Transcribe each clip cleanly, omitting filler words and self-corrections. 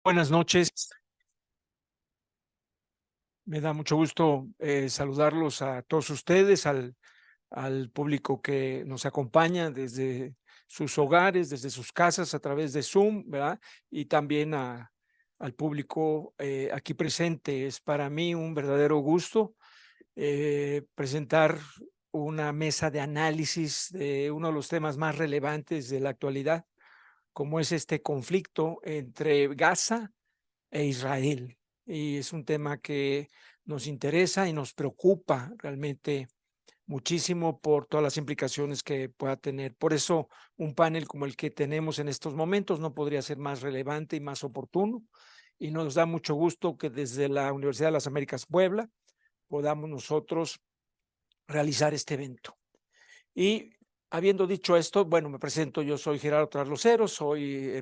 Buenas noches, me da mucho gusto saludarlos a todos ustedes, al público que nos acompaña desde sus hogares, desde sus casas a través de Zoom, ¿verdad? Y también al público aquí presente. Es para mí un verdadero gusto presentar una mesa de análisis de uno de los temas más relevantes de la actualidad, como es este conflicto entre Gaza e Israel. Y es un tema que nos interesa y nos preocupa realmente muchísimo por todas las implicaciones que pueda tener. Por eso un panel como el que tenemos en estos momentos no podría ser más relevante y más oportuno. Y nos da mucho gusto que desde la Universidad de las Américas Puebla podamos nosotros realizar este evento. Y habiendo dicho esto, bueno, me presento, yo soy Gerardo Traslocero, soy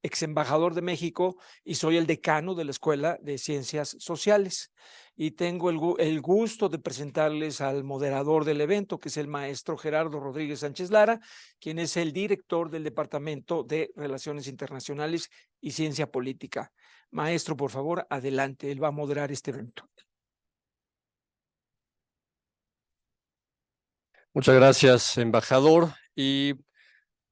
ex embajador de México y soy el decano de la Escuela de Ciencias Sociales. Y tengo el gusto de presentarles al moderador del evento, que es el maestro Gerardo Rodríguez Sánchez Lara, quien es el director del Departamento de Relaciones Internacionales y Ciencia Política. Maestro, por favor, adelante, él va a moderar este evento. Muchas gracias, embajador, y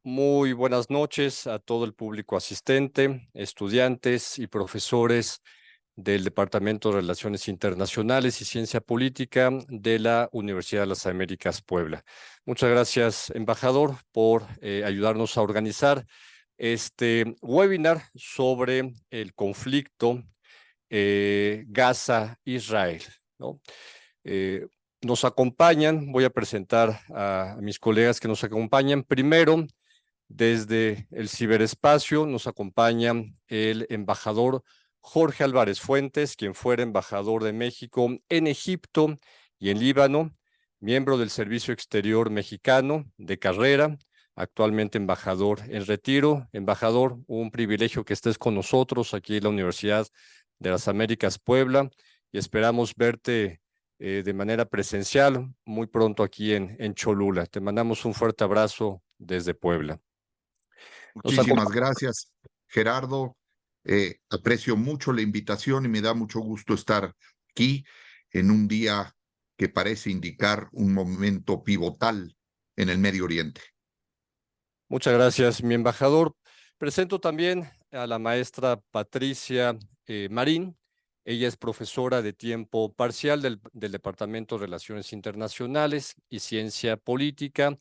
muy buenas noches a todo el público asistente, estudiantes y profesores del Departamento de Relaciones Internacionales y Ciencia Política de la Universidad de las Américas Puebla. Muchas gracias, embajador, por ayudarnos a organizar este webinar sobre el conflicto Gaza-Israel, ¿no? Eh, Nos acompañan, voy a presentar a mis colegas que nos acompañan. Primero, desde el ciberespacio, nos acompaña el embajador Jorge Álvarez Fuentes, quien fuera embajador de México en Egipto y en Líbano, miembro del Servicio Exterior Mexicano de carrera, actualmente embajador en retiro. Embajador, un privilegio que estés con nosotros aquí en la Universidad de las Américas Puebla y esperamos verte de manera presencial muy pronto aquí en Cholula. Te mandamos un fuerte abrazo desde Puebla. Nos Muchísimas gracias, Gerardo. Aprecio mucho la invitación y me da mucho gusto estar aquí en un día que parece indicar un momento pivotal en el Medio Oriente. Muchas gracias, mi embajador. Presento también a la maestra Patricia Marín. Ella es profesora de tiempo parcial del Departamento de Relaciones Internacionales y Ciencia Política,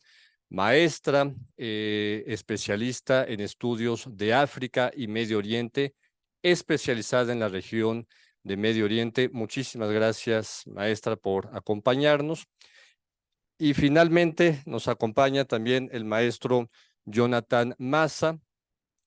maestra especialista en estudios de África y Medio Oriente, especializada en la región de Medio Oriente. Muchísimas gracias, maestra, por acompañarnos. Y finalmente nos acompaña también el maestro Jonathan Maza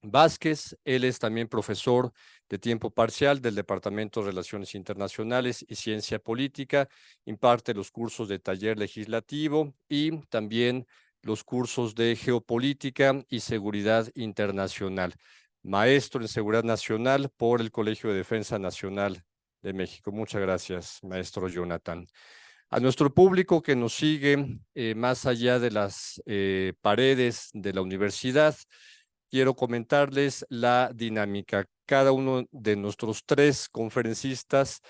Vázquez. Él es también profesor de tiempo parcial del Departamento de Relaciones Internacionales y Ciencia Política. Imparte los cursos de taller legislativo y también los cursos de geopolítica y seguridad internacional. Maestro en seguridad nacional por el Colegio de Defensa Nacional de México. Muchas gracias, maestro Jonathan. A nuestro público que nos sigue más allá de las paredes de la universidad, quiero comentarles la dinámica. Cada uno de nuestros tres conferencistas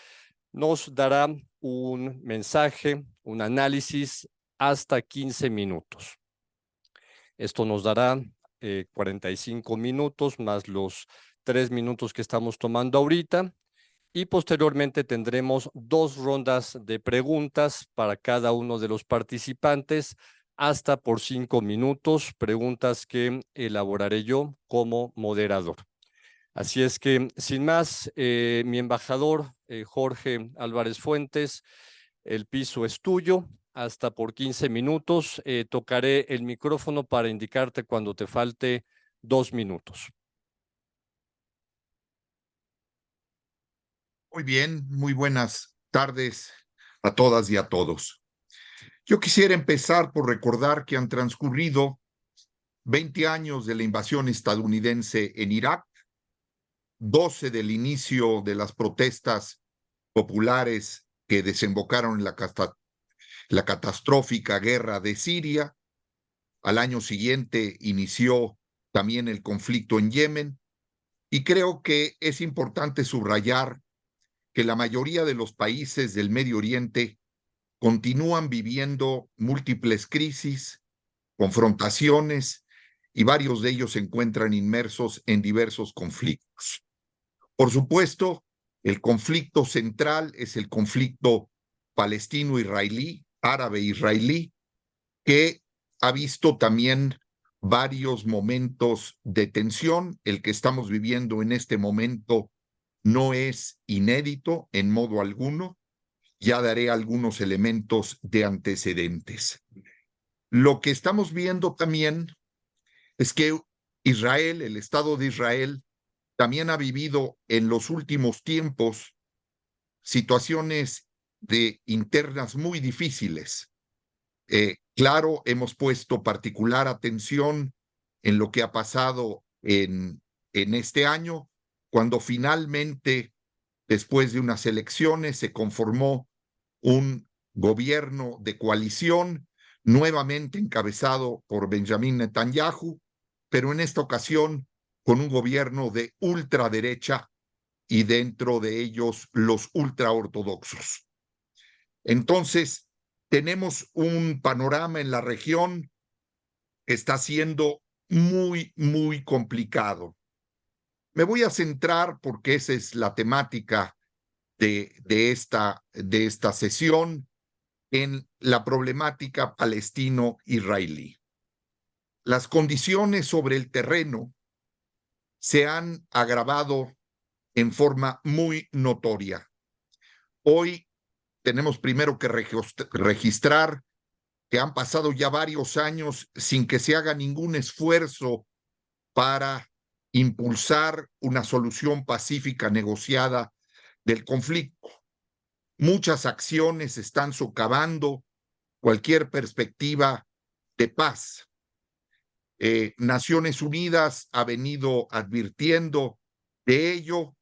nos dará un mensaje, un análisis hasta 15 minutos. Esto nos dará 45 minutos más los 3 minutos que estamos tomando ahorita. Y posteriormente tendremos 2 rondas de preguntas para cada uno de los participantes, hasta por 5 minutos, preguntas que elaboraré yo como moderador. Así es que, sin más, mi embajador Jorge Álvarez Fuentes, el piso es tuyo, hasta por 15 minutos. Tocaré el micrófono para indicarte cuando te falte 2 minutos. Muy bien, muy buenas tardes a todas y a todos. Yo quisiera empezar por recordar que han transcurrido 20 años de la invasión estadounidense en Irak, 12 del inicio de las protestas populares que desembocaron en la catastrófica guerra de Siria. Al año siguiente inició también el conflicto en Yemen Y creo que es importante subrayar que la mayoría de los países del Medio Oriente continúan viviendo múltiples crisis, confrontaciones, y varios de ellos se encuentran inmersos en diversos conflictos. Por supuesto, el conflicto central es el conflicto palestino-israelí, árabe-israelí, que ha visto también varios momentos de tensión. El que estamos viviendo en este momento no es inédito en modo alguno. Ya daré algunos elementos de antecedentes. Lo que estamos viendo también es que Israel, el Estado de Israel, también ha vivido en los últimos tiempos situaciones internas muy difíciles. Claro, hemos puesto particular atención en lo que ha pasado en este año, cuando finalmente, después de unas elecciones, se conformó un gobierno de coalición, nuevamente encabezado por Benjamín Netanyahu, pero en esta ocasión con un gobierno de ultraderecha y dentro de ellos los ultraortodoxos. Entonces, tenemos un panorama en la región que está siendo muy, muy complicado. Me voy a centrar, porque esa es la temática de esta sesión, en la problemática palestino-israelí. Las condiciones sobre el terreno se han agravado en forma muy notoria. Hoy tenemos primero que registrar que han pasado ya varios años sin que se haga ningún esfuerzo para impulsar una solución pacífica negociada del conflicto. Muchas acciones están socavando cualquier perspectiva de paz. Naciones Unidas ha venido advirtiendo de ello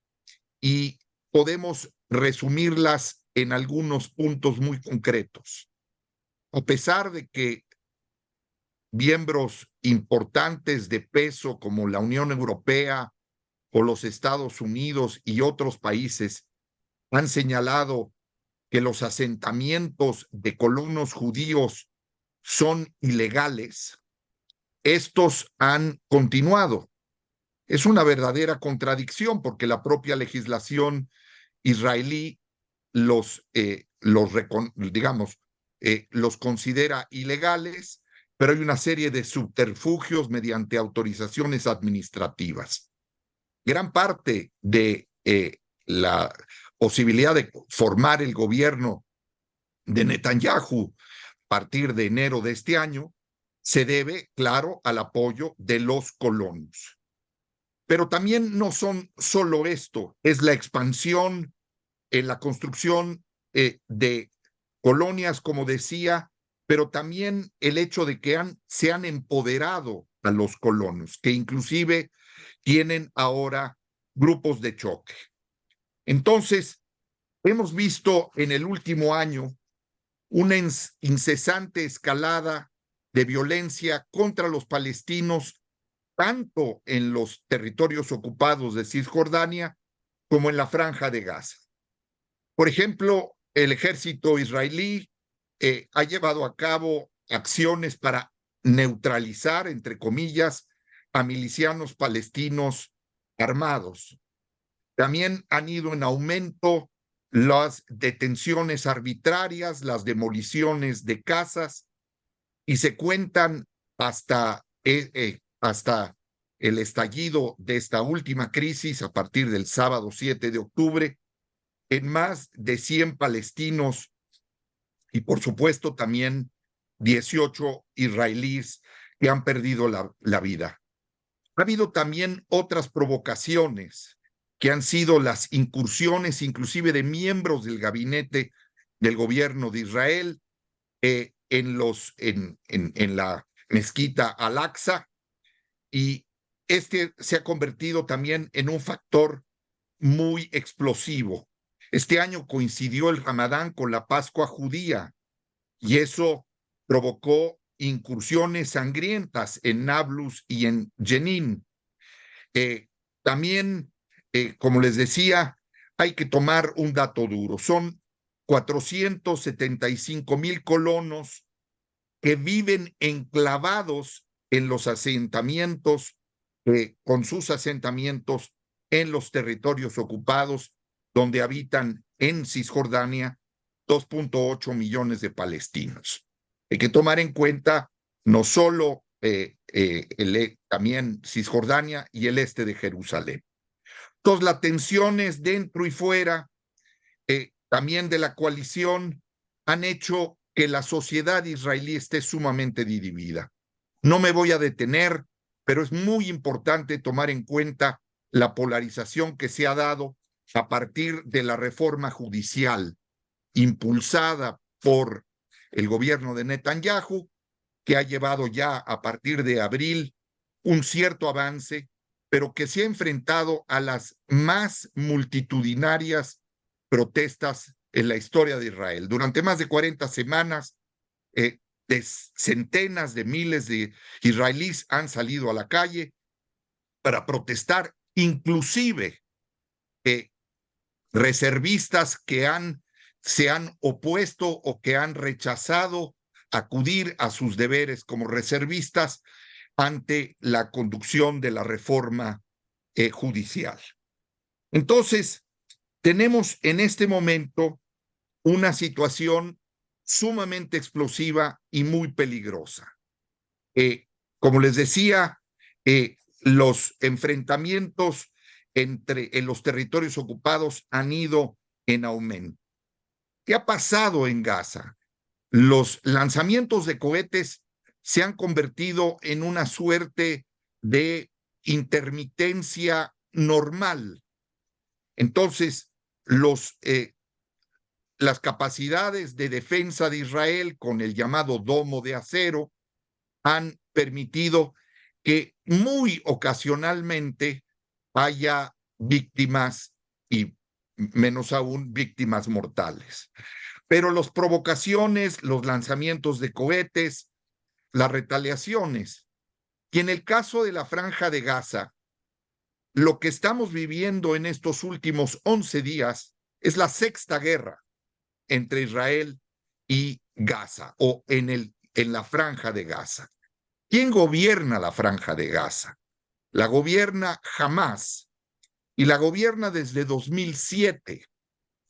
y podemos resumirlas en algunos puntos muy concretos. A pesar de que miembros importantes de peso como la Unión Europea o los Estados Unidos y otros países han señalado que los asentamientos de colonos judíos son ilegales, estos han continuado. Es una verdadera contradicción porque la propia legislación israelí los considera ilegales, pero hay una serie de subterfugios mediante autorizaciones administrativas. Gran parte de la posibilidad de formar el gobierno de Netanyahu a partir de enero de este año se debe, claro, al apoyo de los colonos. Pero también no son solo esto, es la expansión en la construcción de colonias, como decía, pero también el hecho de que se han empoderado a los colonos, que inclusive tienen ahora grupos de choque. Entonces, hemos visto en el último año una incesante escalada de violencia contra los palestinos, tanto en los territorios ocupados de Cisjordania como en la Franja de Gaza. Por ejemplo, el ejército israelí ha llevado a cabo acciones para neutralizar, entre comillas, a milicianos palestinos armados. También han ido en aumento las detenciones arbitrarias, las demoliciones de casas, y se cuentan hasta el estallido de esta última crisis a partir del sábado 7 de octubre, en más de 100 palestinos y, por supuesto, también 18 israelíes que han perdido la vida. Ha habido también otras provocaciones que han sido las incursiones inclusive de miembros del gabinete del gobierno de Israel en la mezquita Al-Aqsa, y este se ha convertido también en un factor muy explosivo. Este año coincidió el Ramadán con la Pascua judía y eso provocó incursiones sangrientas en Nablus y en Jenin. También, como les decía, hay que tomar un dato duro. Son 475,000 colonos que viven enclavados en los asentamientos, con sus asentamientos en los territorios ocupados, donde habitan en Cisjordania 2.8 millones de palestinos. Hay que tomar en cuenta no solo también Cisjordania y el este de Jerusalén. Entonces, las tensiones dentro y fuera, también de la coalición, han hecho que la sociedad israelí esté sumamente dividida. No me voy a detener, pero es muy importante tomar en cuenta la polarización que se ha dado a partir de la reforma judicial impulsada por el gobierno de Netanyahu, que ha llevado ya a partir de abril un cierto avance, pero que se ha enfrentado a las más multitudinarias protestas en la historia de Israel. Durante más de 40 semanas, de centenas de miles de israelíes han salido a la calle para protestar, inclusive reservistas que se han opuesto o que han rechazado acudir a sus deberes como reservistas ante la conducción de la reforma judicial. Entonces, tenemos en este momento una situación sumamente explosiva y muy peligrosa. Como les decía, los enfrentamientos en los territorios ocupados han ido en aumento. ¿Qué ha pasado en Gaza? Los lanzamientos de cohetes se han convertido en una suerte de intermitencia normal. Entonces, las capacidades de defensa de Israel con el llamado domo de acero han permitido que muy ocasionalmente haya víctimas y menos aún víctimas mortales. Pero las provocaciones, los lanzamientos de cohetes, las retaliaciones, y en el caso de la Franja de Gaza, lo que estamos viviendo en estos últimos 11 días es la sexta guerra entre Israel y Gaza, o en la Franja de Gaza. ¿Quién gobierna la Franja de Gaza? La gobierna Hamás, y la gobierna desde 2007.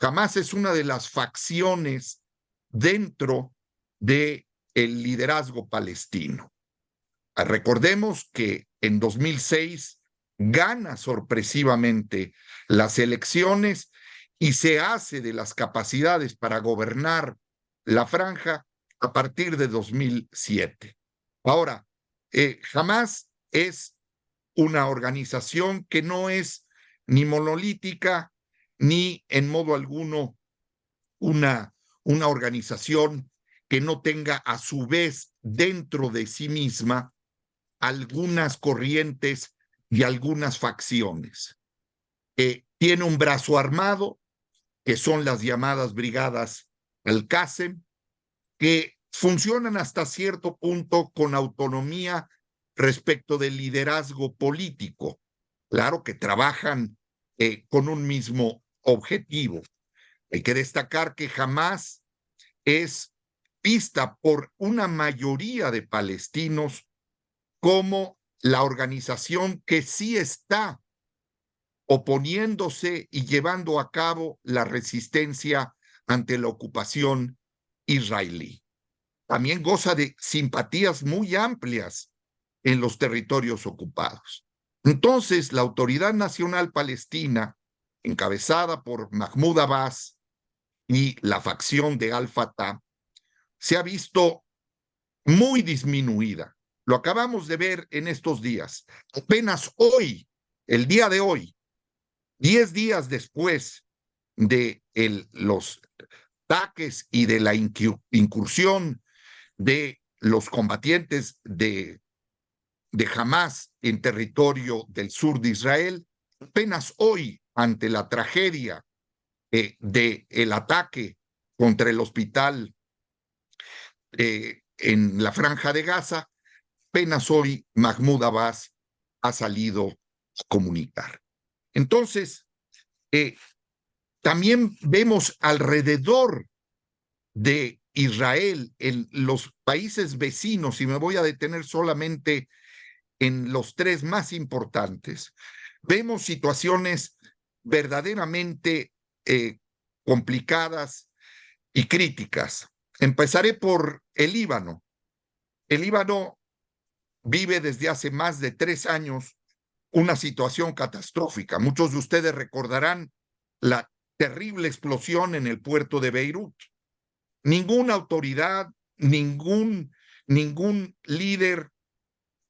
Hamás es una de las facciones dentro del liderazgo palestino. Recordemos que en 2006 gana sorpresivamente las elecciones y se hace de las capacidades para gobernar la franja a partir de 2007. Ahora, Hamás es una organización que no es ni monolítica ni en modo alguno una organización que no tenga a su vez dentro de sí misma algunas corrientes y algunas facciones. Tiene un brazo armado, que son las llamadas brigadas Al-Qasem, que funcionan hasta cierto punto con autonomía respecto del liderazgo político. Claro que trabajan con un mismo objetivo. Hay que destacar que Hamás es vista por una mayoría de palestinos como la organización que sí está oponiéndose y llevando a cabo la resistencia ante la ocupación israelí. También goza de simpatías muy amplias en los territorios ocupados. Entonces, la Autoridad Nacional Palestina, encabezada por Mahmoud Abbas y la facción de Al-Fatah, se ha visto muy disminuida. Lo acabamos de ver en estos días. Apenas hoy, el día de hoy, 10 días después de los ataques y de la incursión de los combatientes de Hamás en territorio del sur de Israel, apenas hoy, ante la tragedia del ataque contra el hospital en la Franja de Gaza, apenas hoy Mahmoud Abbas ha salido a comunicar. Entonces, también vemos alrededor de Israel, en los países vecinos, y me voy a detener solamente en los tres más importantes, vemos situaciones verdaderamente complicadas y críticas. Empezaré por el Líbano. El Líbano vive desde hace más de 3 años una situación catastrófica. Muchos de ustedes recordarán la terrible explosión en el puerto de Beirut. Ninguna autoridad, ningún líder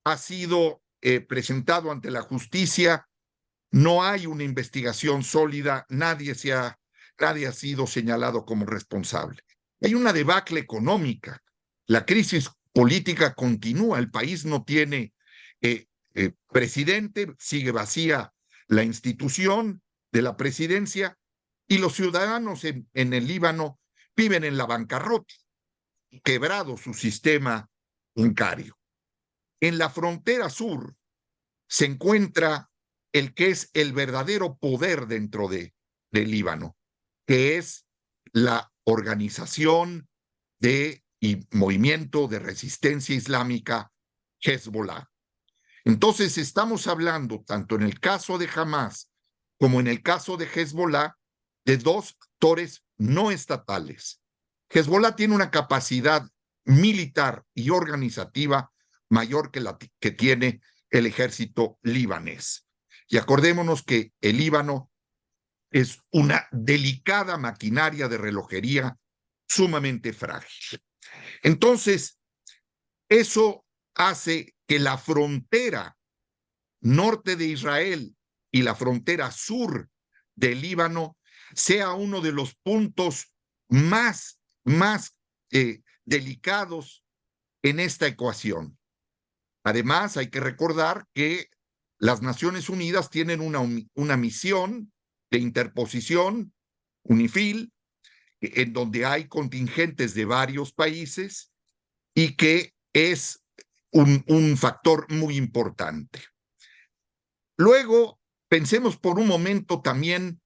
ha sido presentado ante la justicia. No hay una investigación sólida, nadie ha sido señalado como responsable. Hay una debacle económica, la crisis política continúa, el país no tiene presidente, sigue vacía la institución de la presidencia y los ciudadanos en el Líbano viven en la bancarrota, quebrado su sistema bancario. En la frontera sur se encuentra el que es el verdadero poder dentro del Líbano, que es la organización y movimiento de resistencia islámica Hezbollah. Entonces estamos hablando, tanto en el caso de Hamas como en el caso de Hezbollah, de dos actores no estatales. Hezbollah tiene una capacidad militar y organizativa mayor que la que tiene el ejército libanés. Y acordémonos que el Líbano es una delicada maquinaria de relojería sumamente frágil. Entonces, eso hace que la frontera norte de Israel y la frontera sur del Líbano sea uno de los puntos más delicados en esta ecuación. Además, hay que recordar que las Naciones Unidas tienen una misión de interposición, UNIFIL, en donde hay contingentes de varios países y que es un factor muy importante. Luego, pensemos por un momento también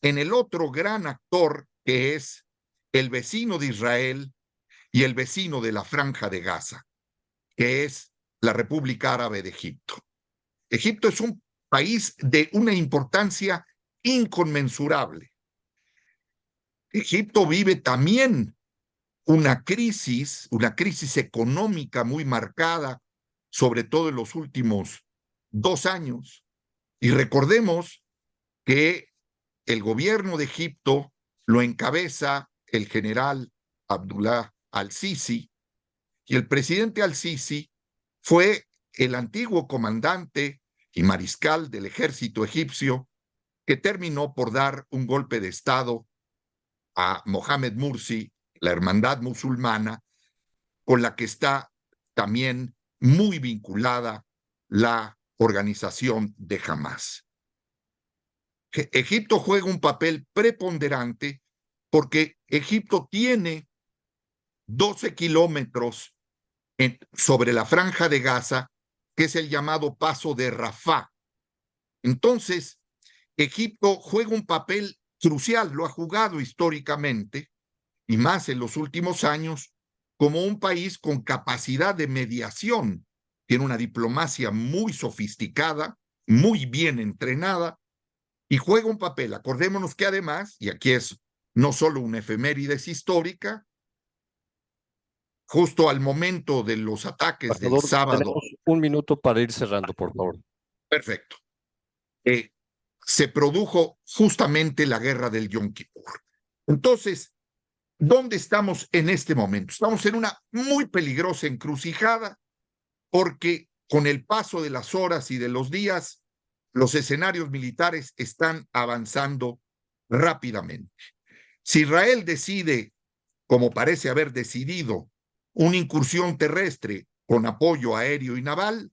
en el otro gran actor que es el vecino de Israel y el vecino de la Franja de Gaza, que es la República Árabe de Egipto. Egipto es un país de una importancia inconmensurable. Egipto vive también una crisis económica muy marcada, sobre todo en los últimos 2 años. Y recordemos que el gobierno de Egipto lo encabeza el general Abdullah al-Sisi, y el presidente al-Sisi fue el antiguo comandante y mariscal del ejército egipcio que terminó por dar un golpe de Estado a Mohamed Mursi, la hermandad musulmana, con la que está también muy vinculada la organización de Hamas. Egipto juega un papel preponderante porque Egipto tiene 12 kilómetros sobre la Franja de Gaza, que es el llamado Paso de Rafah. Entonces, Egipto juega un papel crucial, lo ha jugado históricamente, y más en los últimos años, como un país con capacidad de mediación. Tiene una diplomacia muy sofisticada, muy bien entrenada, y juega un papel. Acordémonos que además, y aquí es no solo una efemérides histórica, justo al momento de los ataques del sábado. Tenemos 1 minuto para ir cerrando, por favor. Perfecto. Se produjo justamente la guerra del Yom Kippur. Entonces, ¿dónde estamos en este momento? Estamos en una muy peligrosa encrucijada porque con el paso de las horas y de los días, los escenarios militares están avanzando rápidamente. Si Israel decide, como parece haber decidido, una incursión terrestre con apoyo aéreo y naval,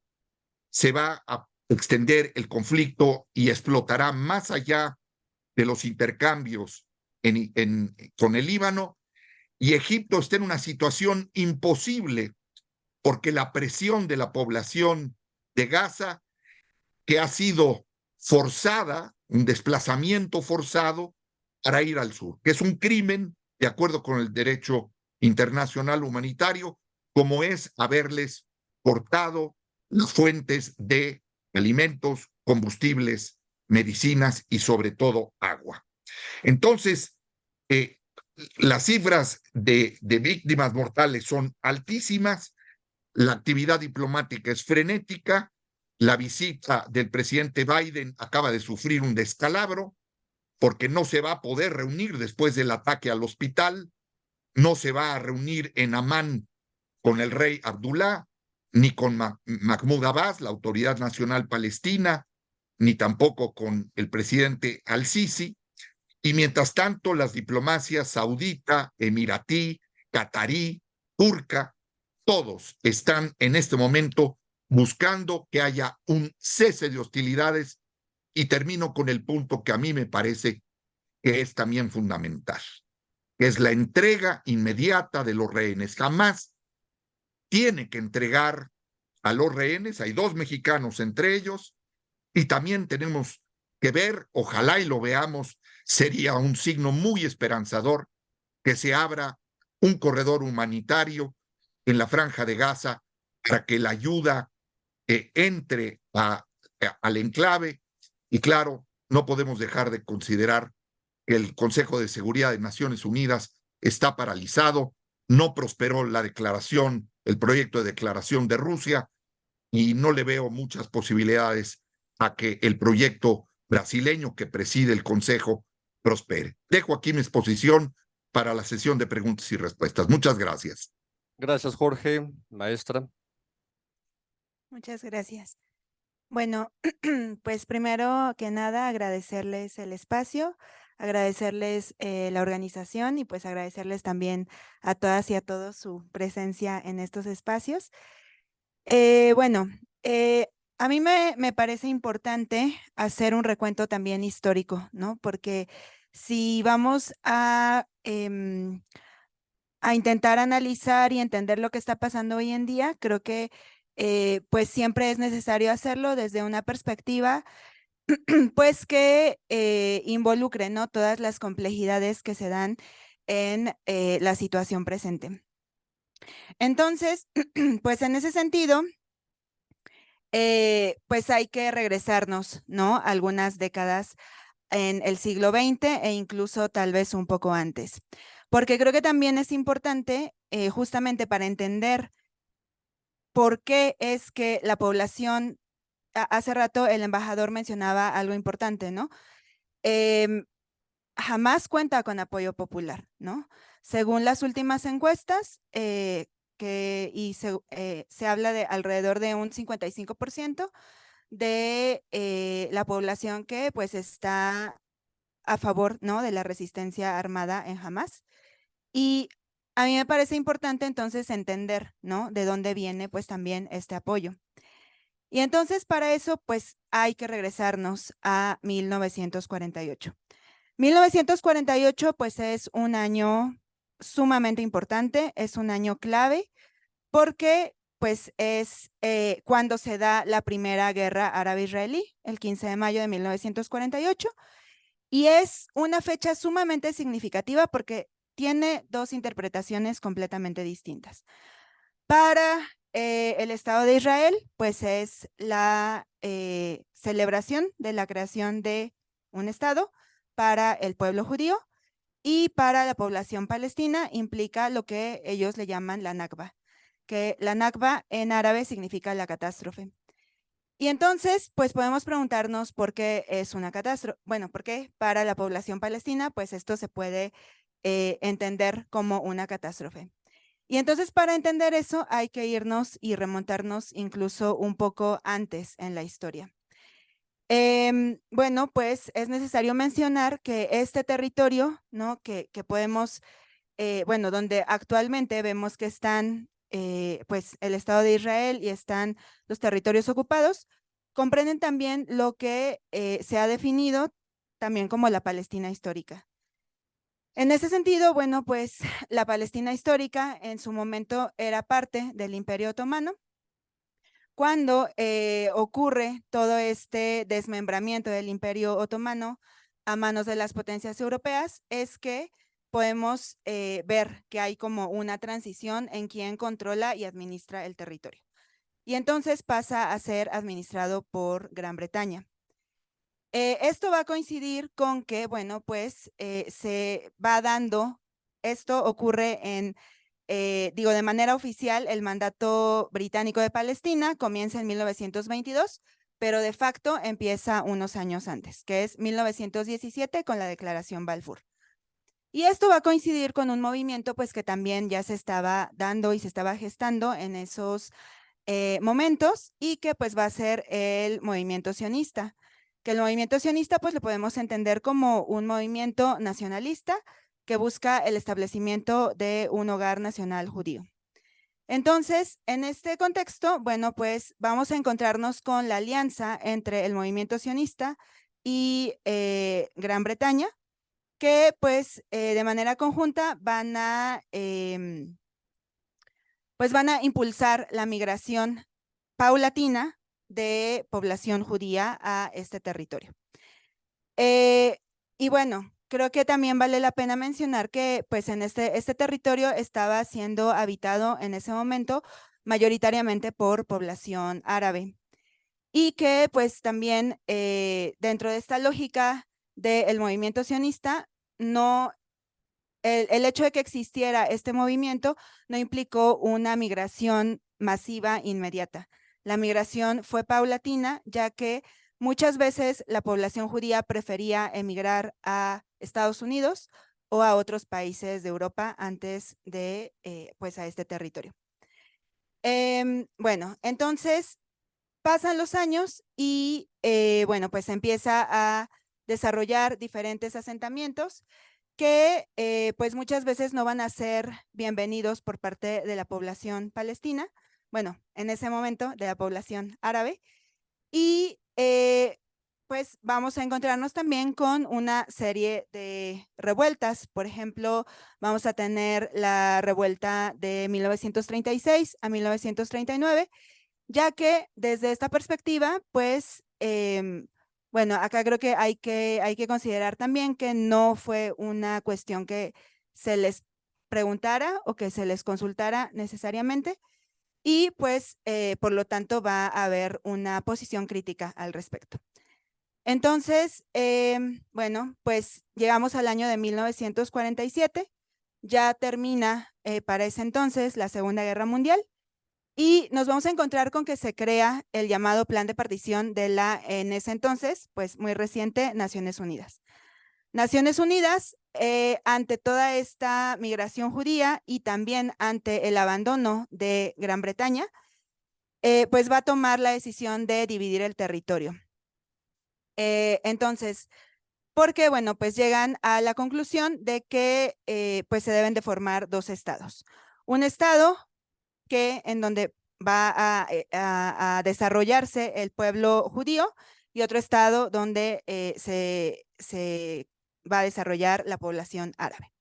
se va a extender el conflicto y explotará más allá de los intercambios con el Líbano, y Egipto está en una situación imposible porque la presión de la población de Gaza, que ha sido forzada un desplazamiento forzado para ir al sur, que es un crimen de acuerdo con el derecho internacional humanitario, como es haberles cortado las fuentes de alimentos, combustibles, medicinas y sobre todo agua. Entonces, las cifras de víctimas mortales son altísimas, la actividad diplomática es frenética, la visita del presidente Biden acaba de sufrir un descalabro porque no se va a poder reunir después del ataque al hospital, no se va a reunir en Amán con el rey Abdullah, ni con Mahmoud Abbas, la Autoridad Nacional Palestina, ni tampoco con el presidente al-Sisi. Y mientras tanto, las diplomacias saudita, emiratí, catarí, turca, todos están en este momento buscando que haya un cese de hostilidades. Y termino con el punto que a mí me parece que es también fundamental, que es la entrega inmediata de los rehenes. Jamás tiene que entregar a los rehenes, hay 2 mexicanos entre ellos, y también tenemos que ver, ojalá y lo veamos, sería un signo muy esperanzador que se abra un corredor humanitario en la Franja de Gaza para que la ayuda entre al enclave. Y claro, no podemos dejar de considerar que el Consejo de Seguridad de Naciones Unidas está paralizado, no prosperó la declaración, el proyecto de declaración de Rusia, y no le veo muchas posibilidades a que el proyecto brasileño que preside el Consejo prospere. Dejo aquí mi exposición para la sesión de preguntas y respuestas. Muchas gracias. Gracias, Jorge. Maestra. Muchas gracias. Bueno, pues primero que nada agradecerles el espacio, agradecerles la organización y pues agradecerles también a todas y a todos su presencia en estos espacios. Bueno, a mí me parece importante hacer un recuento también histórico, ¿no? Porque si vamos a intentar analizar y entender lo que está pasando hoy en día, creo que pues siempre es necesario hacerlo desde una perspectiva pues que involucre, ¿no? Todas las complejidades que se dan en la situación presente. Entonces, pues en ese sentido, pues hay que regresarnos, ¿no? Algunas décadas en el siglo XX e incluso tal vez un poco antes. Porque creo que también es importante justamente para entender por qué es que la población, hace rato el embajador mencionaba algo importante, ¿no? Jamás cuenta con apoyo popular, ¿no? Según las últimas encuestas, se habla de alrededor de un 55% de la población que pues está a favor, ¿no? De la resistencia armada en Hamas. Y a mí me parece importante entonces entender, ¿no? De dónde viene pues también este apoyo. Y entonces para eso pues hay que regresarnos a 1948. 1948 pues es un año sumamente importante, es un año clave porque pues es cuando se da la primera guerra árabe-israelí, el 15 de mayo de 1948, y es una fecha sumamente significativa porque tiene 2 interpretaciones completamente distintas. Para el Estado de Israel, pues es la celebración de la creación de un Estado para el pueblo judío, y para la población palestina implica lo que ellos le llaman la Nakba, que la Nakba en árabe significa la catástrofe. Y entonces, pues podemos preguntarnos por qué es una catástrofe. Bueno, porque para la población palestina, pues esto se puede entender como una catástrofe. Y entonces para entender eso hay que irnos y remontarnos incluso un poco antes en la historia. Bueno, pues es necesario mencionar que este territorio, ¿no? que podemos, bueno, donde actualmente vemos que están pues el Estado de Israel y están los territorios ocupados, comprenden también lo que se ha definido también como la Palestina histórica. En ese sentido, bueno, pues la Palestina histórica en su momento era parte del Imperio Otomano, cuando ocurre todo este desmembramiento del Imperio Otomano a manos de las potencias europeas, es que podemos ver que hay como una transición en quien controla y administra el territorio. Y entonces pasa a ser administrado por Gran Bretaña. Esto va a coincidir con que, bueno, pues se va dando, esto ocurre en, digo, de manera oficial, el mandato británico de Palestina comienza en 1922, pero de facto empieza unos años antes, que es 1917 con la Declaración Balfour. Y esto va a coincidir con un movimiento pues que también ya se estaba dando y se estaba gestando en esos momentos, y que pues va a ser el movimiento sionista, que el movimiento sionista pues lo podemos entender como un movimiento nacionalista que busca el establecimiento de un hogar nacional judío. Entonces, en este contexto, bueno, pues vamos a encontrarnos con la alianza entre el movimiento sionista y Gran Bretaña, que pues de manera conjunta van a impulsar la migración paulatina de población judía a este territorio. Y bueno, creo que también vale la pena mencionar que pues en este territorio estaba siendo habitado en ese momento mayoritariamente por población árabe, y que pues también dentro de esta lógica del movimiento sionista, no, el hecho de que existiera este movimiento no implicó una migración masiva inmediata. La migración fue paulatina, ya que muchas veces la población judía prefería emigrar a Estados Unidos o a otros países de Europa antes de pues a este territorio. Bueno, entonces pasan los años y bueno, pues empieza a desarrollar diferentes asentamientos que pues muchas veces no van a ser bienvenidos por parte de la población palestina, bueno, en ese momento de la población árabe, y pues vamos a encontrarnos también con una serie de revueltas. Por ejemplo, vamos a tener la revuelta de 1936 a 1939, ya que desde esta perspectiva, pues, bueno, acá creo que hay que considerar también que no fue una cuestión que se les preguntara o que se les consultara necesariamente, y pues, por lo tanto, va a haber una posición crítica al respecto. Entonces, bueno, pues llegamos al año de 1947, ya termina para ese entonces la Segunda Guerra Mundial, y nos vamos a encontrar con que se crea el llamado Plan de Partición de la, en ese entonces, pues muy reciente, Naciones Unidas. Naciones Unidas, ante toda esta migración judía y también ante el abandono de Gran Bretaña, pues va a tomar la decisión de dividir el territorio. Entonces, porque, bueno, pues llegan a la conclusión de que pues se deben de formar dos estados. Un estado en donde va a desarrollarse el pueblo judío, y otro estado donde se va a desarrollar la población árabe.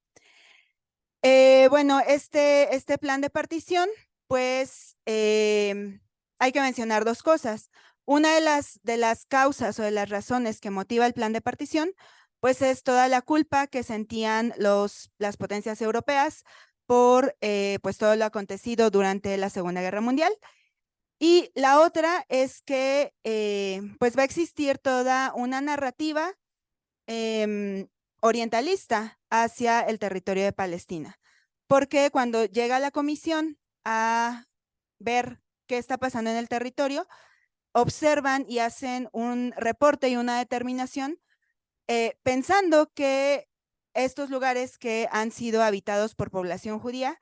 Bueno, este plan de partición, pues hay que mencionar dos cosas. Una de las causas o de las razones que motiva el plan de partición, pues es toda la culpa que sentían las potencias europeas por pues todo lo acontecido durante la Segunda Guerra Mundial. Y la otra es que pues va a existir toda una narrativa orientalista hacia el territorio de Palestina, porque cuando llega la comisión a ver qué está pasando en el territorio, observan y hacen un reporte y una determinación pensando que estos lugares que han sido habitados por población judía,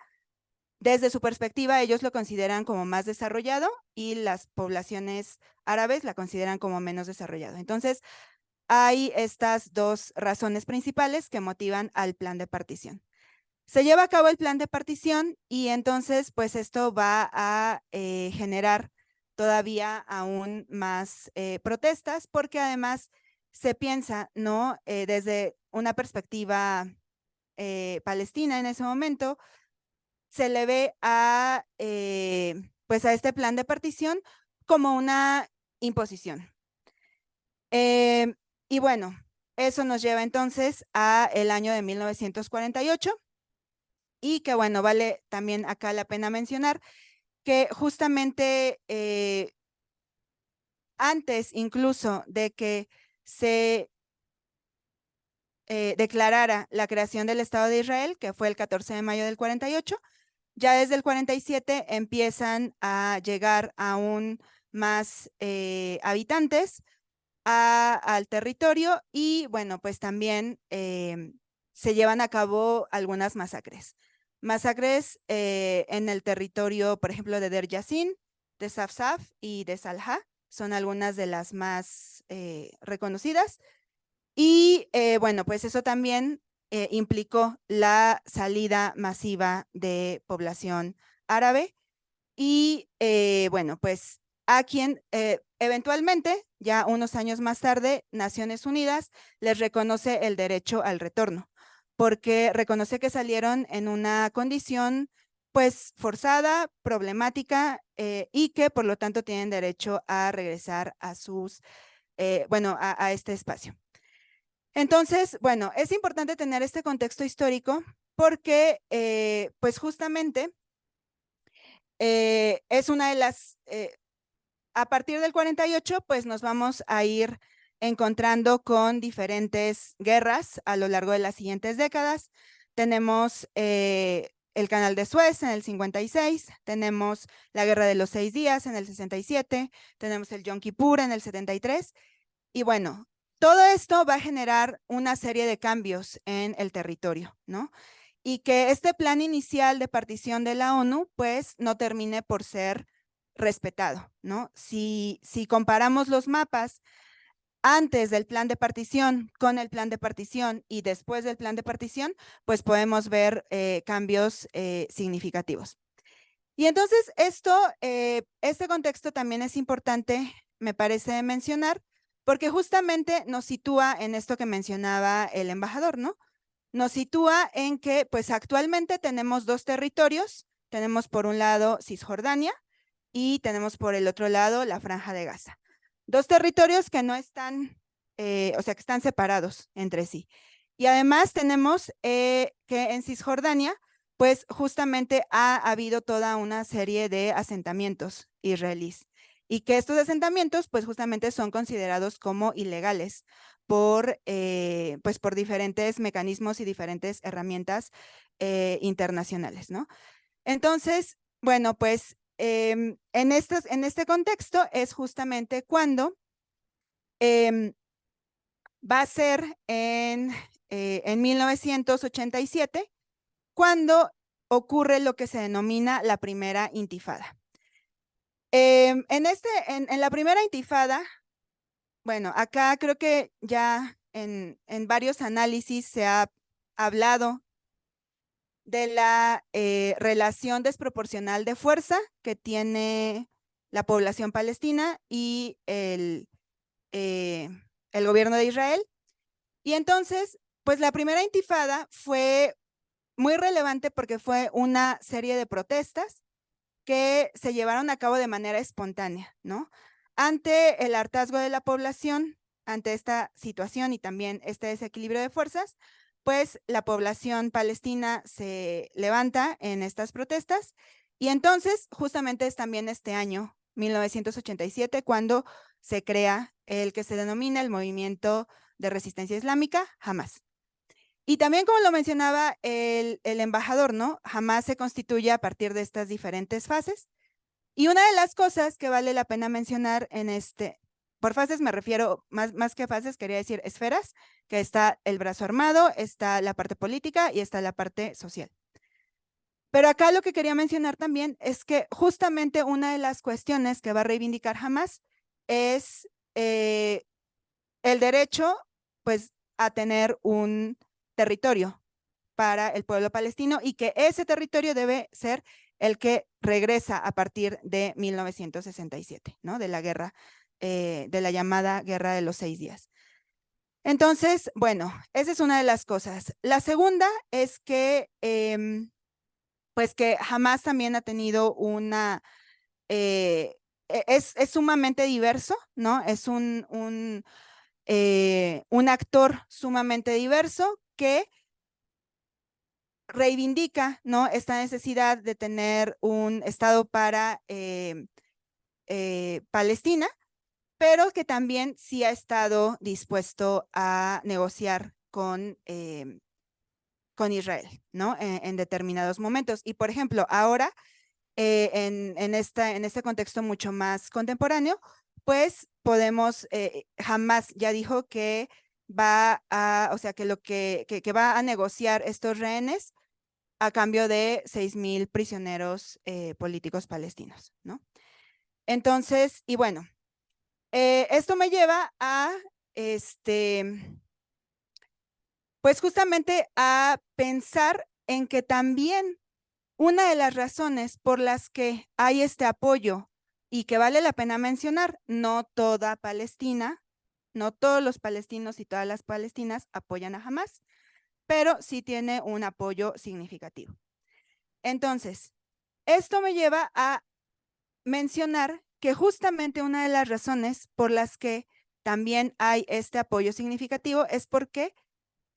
desde su perspectiva, ellos lo consideran como más desarrollado, y las poblaciones árabes la consideran como menos desarrollado. Entonces, hay estas dos razones principales que motivan al plan de partición. Se lleva a cabo el plan de partición, y entonces, pues esto va a generar todavía aún más protestas, porque además se piensa, ¿no? Desde una perspectiva palestina en ese momento, se le ve a, pues a este plan de partición como una imposición. Y bueno, eso nos lleva entonces a el año de 1948 y que bueno, vale también acá la pena mencionar que justamente antes incluso de que se declarara la creación del Estado de Israel, que fue el 14 de mayo del 48, ya desde el 47 empiezan a llegar aún más habitantes al territorio y bueno, pues también se llevan a cabo algunas masacres. Masacres en el territorio, por ejemplo, de Der Yassin, de Safsaf y de Salha, son algunas de las más reconocidas. Y bueno, pues eso también implicó la salida masiva de población árabe y bueno, pues a quien eventualmente, ya unos años más tarde, Naciones Unidas les reconoce el derecho al retorno, porque reconoce que salieron en una condición pues forzada, problemática y que por lo tanto tienen derecho a regresar a sus, bueno, a este espacio. Entonces, bueno, es importante tener este contexto histórico porque pues justamente es una de las, a partir del 48, pues nos vamos a ir encontrando con diferentes guerras a lo largo de las siguientes décadas. Tenemos el Canal de Suez en el 56, tenemos la Guerra de los 6 Días en el 67, tenemos el Yom Kippur en el 73, y bueno, todo esto va a generar una serie de cambios en el territorio, ¿no? Y que este plan inicial de partición de la ONU, pues, no termine por ser respetado, ¿no? Si comparamos los mapas antes del plan de partición con el plan de partición y después del plan de partición, pues podemos ver cambios significativos. Y entonces este contexto también es importante, me parece mencionar, porque justamente nos sitúa en esto que mencionaba el embajador, ¿no? Nos sitúa en que pues actualmente tenemos dos territorios, tenemos por un lado Cisjordania y tenemos por el otro lado la Franja de Gaza. Dos territorios que no están, o sea, que están separados entre sí. Y además tenemos que en Cisjordania, pues justamente ha habido toda una serie de asentamientos israelíes y que estos asentamientos pues justamente son considerados como ilegales pues por diferentes mecanismos y diferentes herramientas internacionales, ¿no? Entonces, bueno, pues en este contexto es justamente cuando va a ser en 1987 cuando ocurre lo que se denomina la primera intifada. En la primera intifada, bueno, acá creo que ya en varios análisis se ha hablado de la relación desproporcional de fuerza que tiene la población palestina y el gobierno de Israel. Y entonces, pues la primera intifada fue muy relevante porque fue una serie de protestas que se llevaron a cabo de manera espontánea, ¿no? Ante el hartazgo de la población, ante esta situación y también este desequilibrio de fuerzas, pues la población palestina se levanta en estas protestas y entonces justamente es también este año, 1987, cuando se crea el que se denomina el Movimiento de Resistencia Islámica, Hamas. Y también, como lo mencionaba el embajador, ¿no? Hamas se constituye a partir de estas diferentes fases. Y una de las cosas que vale la pena mencionar por fases me refiero, más que fases, quería decir esferas, que está el brazo armado, está la parte política y está la parte social. Pero acá lo que quería mencionar también es que justamente una de las cuestiones que va a reivindicar Hamas es el derecho, pues, a tener un territorio para el pueblo palestino y que ese territorio debe ser el que regresa a partir de 1967, ¿no? De la guerra, de la llamada Guerra de los 6 Días. Entonces, bueno, esa es una de las cosas. La segunda es que, pues que Hamas también ha tenido una es sumamente diverso, ¿no? Es un actor sumamente diverso que reivindica, ¿no?, esta necesidad de tener un Estado para Palestina, pero que también sí ha estado dispuesto a negociar con Israel, ¿no? En determinados momentos. Y por ejemplo, ahora, en este contexto mucho más contemporáneo, pues podemos, Hamás ya dijo que va a, o sea, que va a negociar estos rehenes a cambio de 6,000 prisioneros políticos palestinos, ¿no? Entonces, y bueno, esto me lleva a, pues justamente a pensar en que también una de las razones por las que hay este apoyo y que vale la pena mencionar, no toda Palestina, no todos los palestinos y todas las palestinas apoyan a Hamás, pero sí tiene un apoyo significativo. Entonces, esto me lleva a mencionar que justamente una de las razones por las que también hay este apoyo significativo es porque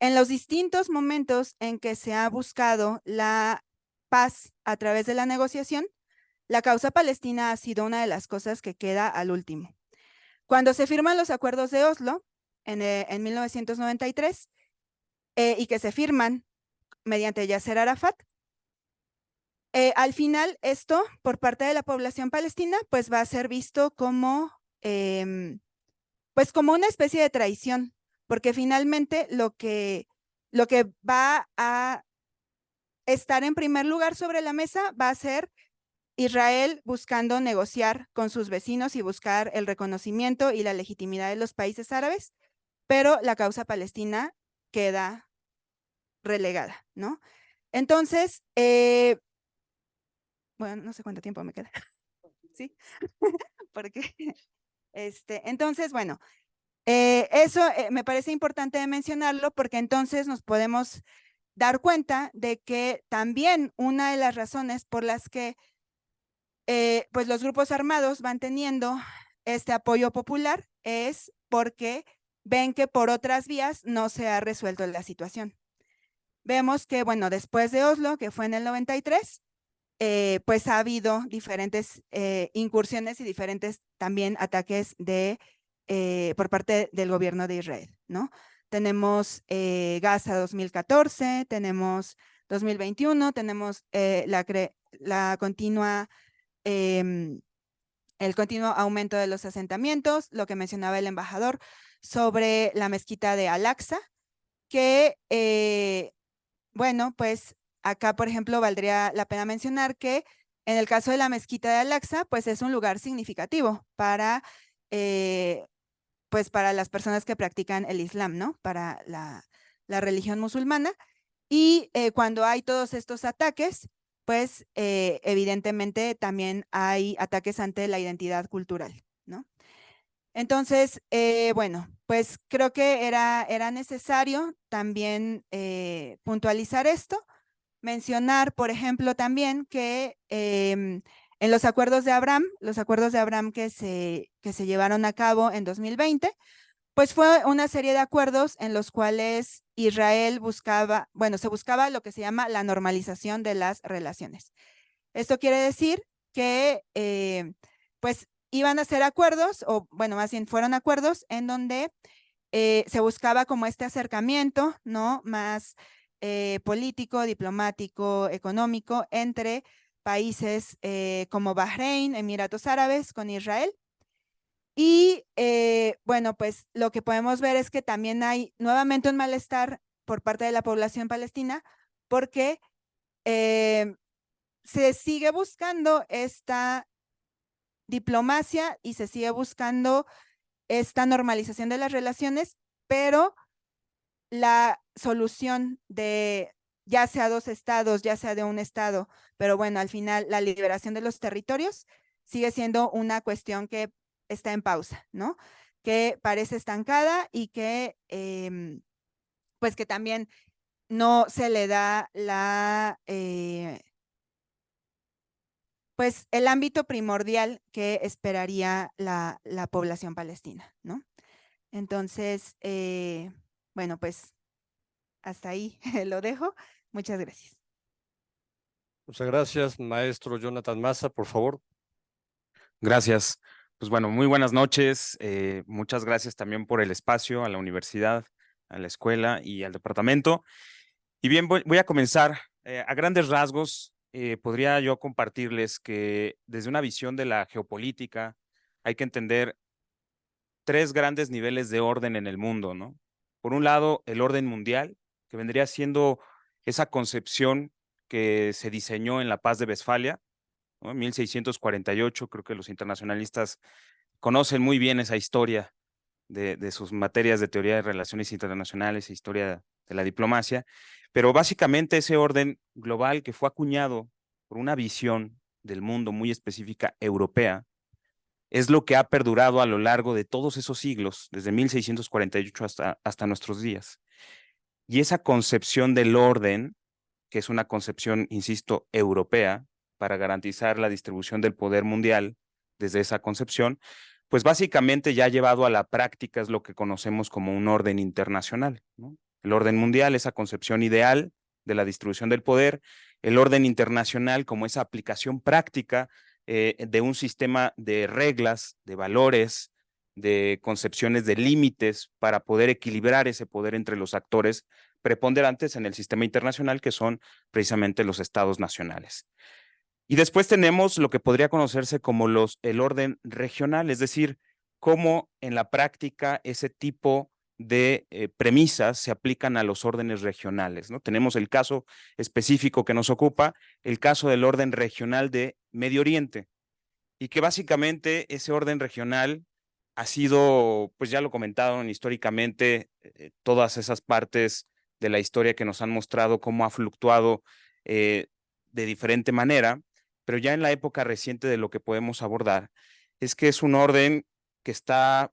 en los distintos momentos en que se ha buscado la paz a través de la negociación, la causa palestina ha sido una de las cosas que queda al último. Cuando se firman los acuerdos de Oslo en 1993 y que se firman mediante Yasser Arafat, al final esto por parte de la población palestina pues va a ser visto como pues como una especie de traición, porque finalmente lo que va a estar en primer lugar sobre la mesa va a ser Israel buscando negociar con sus vecinos y buscar el reconocimiento y la legitimidad de los países árabes, pero la causa palestina queda relegada, ¿no? Entonces, bueno, no sé cuánto tiempo me queda. ¿Sí? Porque, entonces, bueno, eso me parece importante mencionarlo porque entonces nos podemos dar cuenta de que también una de las razones por las que pues los grupos armados van teniendo este apoyo popular es porque ven que por otras vías no se ha resuelto la situación. Vemos que, bueno, después de Oslo, que fue en el 93, pues ha habido diferentes incursiones y diferentes también ataques por parte del gobierno de Israel, ¿no? Tenemos Gaza 2014, tenemos 2021, tenemos la continua el continuo aumento de los asentamientos, lo que mencionaba el embajador sobre la mezquita de Al-Aqsa, que, bueno, pues acá, por ejemplo, valdría la pena mencionar que en el caso de la mezquita de Al-Aqsa, pues es un lugar significativo para, pues para las personas que practican el Islam, ¿no? Para la religión musulmana. Y cuando hay todos estos ataques, pues evidentemente también hay ataques ante la identidad cultural, ¿no? Entonces, bueno, pues creo que era necesario también puntualizar esto, mencionar, por ejemplo, también que en los acuerdos de Abraham que se llevaron a cabo en 2020, pues fue una serie de acuerdos en los cuales Israel buscaba, bueno, se buscaba lo que se llama la normalización de las relaciones. Esto quiere decir que, pues, iban a ser acuerdos, o bueno, más bien fueron acuerdos en donde se buscaba como este acercamiento, ¿no? Más político, diplomático, económico entre países como Bahrein, Emiratos Árabes, con Israel. Y bueno, pues lo que podemos ver es que también hay nuevamente un malestar por parte de la población palestina porque se sigue buscando esta diplomacia y se sigue buscando esta normalización de las relaciones, pero la solución de ya sea dos estados, ya sea de un estado, pero bueno, al final la liberación de los territorios sigue siendo una cuestión que está en pausa, ¿no? Que parece estancada y que pues que también no se le da pues el ámbito primordial que esperaría la población palestina, ¿no? Entonces, bueno, pues hasta ahí lo dejo. Muchas gracias. Muchas gracias, maestro Jonathan Massa, por favor. Gracias. Pues bueno, muy buenas noches. Muchas gracias también por el espacio a la universidad, a la escuela y al departamento. Y bien, voy a comenzar. A grandes rasgos, podría yo compartirles que desde una visión de la geopolítica hay que entender tres grandes niveles de orden en el mundo, ¿no? Por un lado, el orden mundial, que vendría siendo esa concepción que se diseñó en la Paz de Westfalia, ¿no? En 1648, creo que los internacionalistas conocen muy bien esa historia de sus materias de teoría de relaciones internacionales e historia de la diplomacia, pero básicamente ese orden global que fue acuñado por una visión del mundo muy específica europea, es lo que ha perdurado a lo largo de todos esos siglos, desde 1648 hasta nuestros días. Y esa concepción del orden, que es una concepción, insisto, europea, para garantizar la distribución del poder mundial desde esa concepción, pues básicamente ya ha llevado a la práctica es lo que conocemos como un orden internacional, ¿no? El orden mundial, esa concepción ideal de la distribución del poder, el orden internacional como esa aplicación práctica de un sistema de reglas, de valores, de concepciones de límites para poder equilibrar ese poder entre los actores preponderantes en el sistema internacional, que son precisamente los estados nacionales. Y después tenemos lo que podría conocerse como el orden regional, es decir, cómo en la práctica ese tipo de premisas se aplican a los órdenes regionales, ¿no? Tenemos el caso específico que nos ocupa, el caso del orden regional de Medio Oriente, y que básicamente ese orden regional ha sido, pues ya lo comentaron históricamente, todas esas partes de la historia que nos han mostrado cómo ha fluctuado de diferente manera, pero ya en la época reciente de lo que podemos abordar es que es un orden que está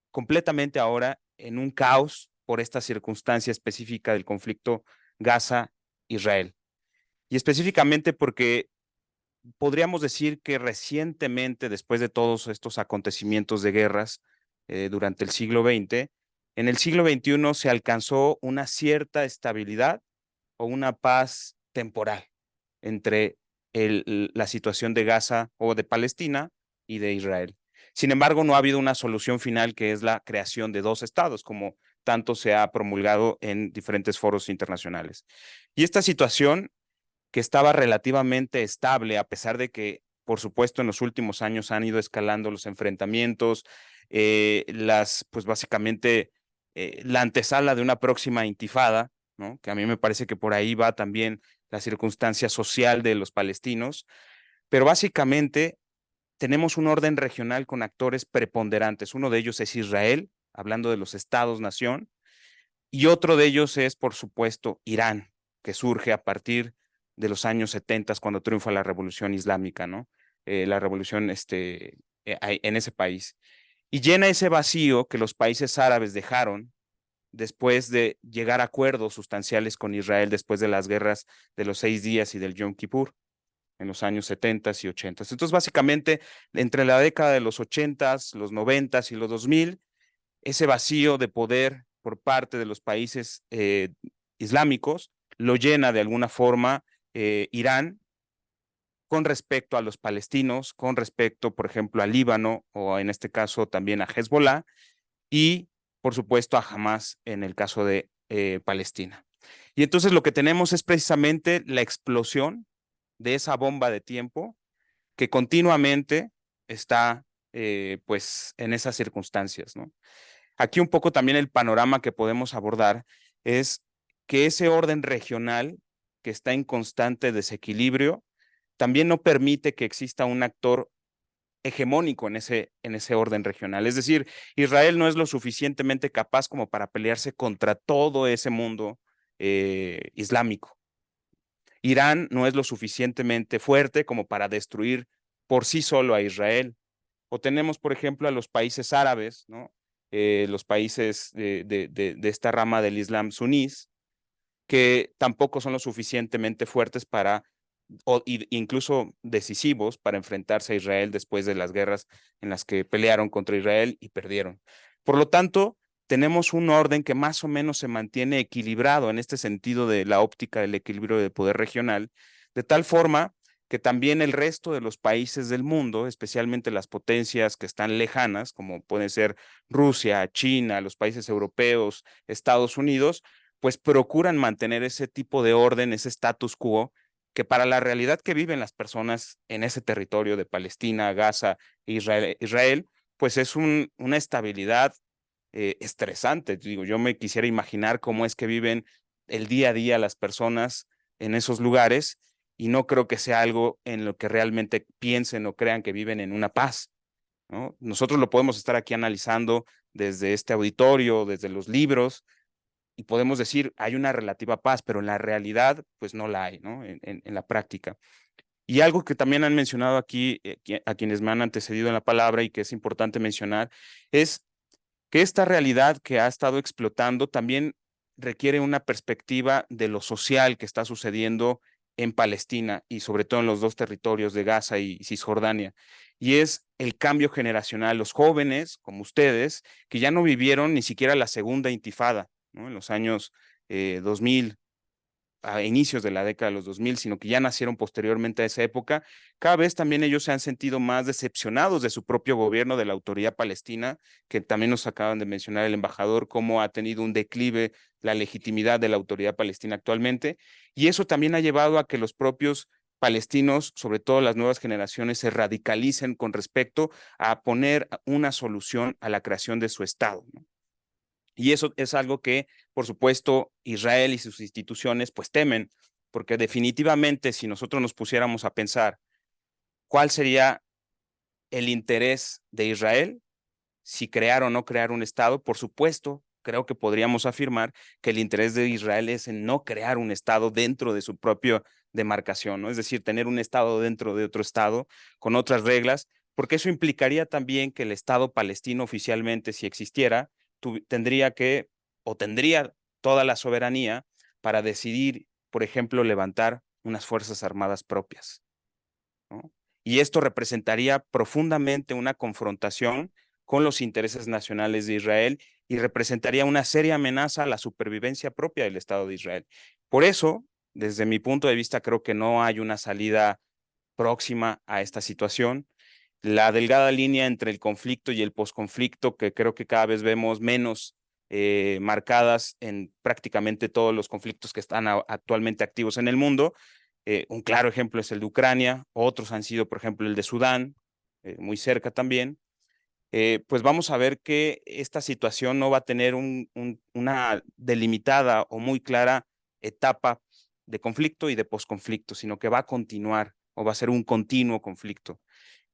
completamente ahora en un caos por esta circunstancia específica del conflicto Gaza-Israel. Y específicamente porque podríamos decir que recientemente, después de todos estos acontecimientos de guerras durante el siglo XX, en el siglo XXI se alcanzó una cierta estabilidad o una paz temporal entre la situación de Gaza o de Palestina y de Israel. Sin embargo, no ha habido una solución final que es la creación de dos estados, como tanto se ha promulgado en diferentes foros internacionales. Y esta situación que estaba relativamente estable, a pesar de que, por supuesto, en los últimos años han ido escalando los enfrentamientos, pues básicamente la antesala de una próxima intifada, ¿no? Que a mí me parece que por ahí va también la circunstancia social de los palestinos, pero básicamente tenemos un orden regional con actores preponderantes. Uno de ellos es Israel, hablando de los estados-nación, y otro de ellos es, por supuesto, Irán, que surge a partir de los años 70, cuando triunfa la revolución islámica, ¿no? La revolución en ese país. Y llena ese vacío que los países árabes dejaron después de llegar a acuerdos sustanciales con Israel después de las guerras de los 6 días y del Yom Kippur en los años 70 y 80. Entonces, básicamente, entre la década de los 80, los 90 y los 2000, ese vacío de poder por parte de los países islámicos lo llena de alguna forma Irán con respecto a los palestinos, con respecto, por ejemplo, al Líbano o en este caso también a Hezbollah y, por supuesto, a Hamas en el caso de Palestina. Y entonces lo que tenemos es precisamente la explosión de esa bomba de tiempo que continuamente está pues en esas circunstancias, ¿no? Aquí un poco también el panorama que podemos abordar es que ese orden regional que está en constante desequilibrio también no permite que exista un actor hegemónico en ese orden regional. Es decir, Israel no es lo suficientemente capaz como para pelearse contra todo ese mundo islámico. Irán no es lo suficientemente fuerte como para destruir por sí solo a Israel. O tenemos, por ejemplo, a los países árabes, ¿no? Los países de esta rama del Islam sunís, que tampoco son lo suficientemente fuertes para incluso decisivos para enfrentarse a Israel después de las guerras en las que pelearon contra Israel y perdieron. Por lo tanto, tenemos un orden que más o menos se mantiene equilibrado en este sentido de la óptica del equilibrio de poder regional, de tal forma que también el resto de los países del mundo, especialmente las potencias que están lejanas, como pueden ser Rusia, China, los países europeos, Estados Unidos, pues procuran mantener ese tipo de orden, ese status quo, que para la realidad que viven las personas en ese territorio de Palestina, Gaza, Israel, pues es una estabilidad estresante. Digo, yo me quisiera imaginar cómo es que viven el día a día las personas en esos lugares y no creo que sea algo en lo que realmente piensen o crean que viven en una paz, ¿no? Nosotros lo podemos estar aquí analizando desde este auditorio, desde los libros, y podemos decir, hay una relativa paz, pero en la realidad, pues no la hay, ¿no? En la práctica. Y algo que también han mencionado aquí, a quienes me han antecedido en la palabra y que es importante mencionar, es que esta realidad que ha estado explotando también requiere una perspectiva de lo social que está sucediendo en Palestina y sobre todo en los dos territorios de Gaza y Cisjordania. Y es el cambio generacional. Los jóvenes, como ustedes, que ya no vivieron ni siquiera la segunda intifada, ¿no? En los años 2000, a inicios de la década de los 2000, sino que ya nacieron posteriormente a esa época, cada vez también ellos se han sentido más decepcionados de su propio gobierno, de la autoridad palestina, que también nos acaban de mencionar el embajador, cómo ha tenido un declive la legitimidad de la autoridad palestina actualmente, y eso también ha llevado a que los propios palestinos, sobre todo las nuevas generaciones, se radicalicen con respecto a poner una solución a la creación de su Estado, ¿no? Y eso es algo que, por supuesto, Israel y sus instituciones pues temen, porque definitivamente si nosotros nos pusiéramos a pensar cuál sería el interés de Israel, si crear o no crear un Estado, por supuesto, creo que podríamos afirmar que el interés de Israel es en no crear un Estado dentro de su propia demarcación, ¿no? Es decir, tener un Estado dentro de otro Estado con otras reglas, porque eso implicaría también que el Estado palestino oficialmente, si existiera, tendría que o tendría toda la soberanía para decidir, por ejemplo, levantar unas fuerzas armadas propias, ¿no? Y esto representaría profundamente una confrontación con los intereses nacionales de Israel y representaría una seria amenaza a la supervivencia propia del Estado de Israel. Por eso, desde mi punto de vista, creo que no hay una salida próxima a esta situación. La delgada línea entre el conflicto y el posconflicto, que creo que cada vez vemos menos marcadas en prácticamente todos los conflictos que están actualmente activos en el mundo. Un claro ejemplo es el de Ucrania, otros han sido, por ejemplo, el de Sudán, muy cerca también. Pues vamos a ver que esta situación no va a tener una delimitada o muy clara etapa de conflicto y de posconflicto, sino que va a continuar o va a ser un continuo conflicto.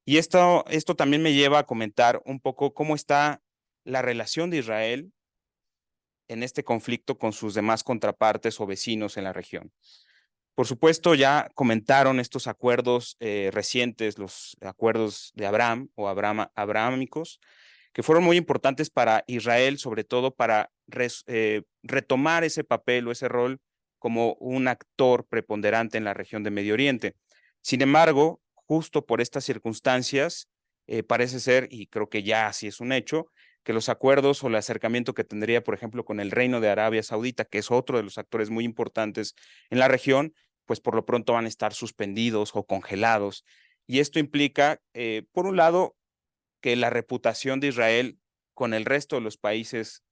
Y esto también me lleva a comentar un poco cómo está la relación de Israel en este conflicto con sus demás contrapartes o vecinos en la región. Por supuesto, ya comentaron estos acuerdos recientes, los acuerdos de Abraham o abrahámicos, que fueron muy importantes para Israel, sobre todo para retomar ese papel o ese rol como un actor preponderante en la región de Medio Oriente. Sin embargo, justo por estas circunstancias, parece ser, y creo que ya así es un hecho, que los acuerdos o el acercamiento que tendría, por ejemplo, con el Reino de Arabia Saudita, que es otro de los actores muy importantes en la región, pues por lo pronto van a estar suspendidos o congelados. Y esto implica, por un lado, que la reputación de Israel con el resto de los países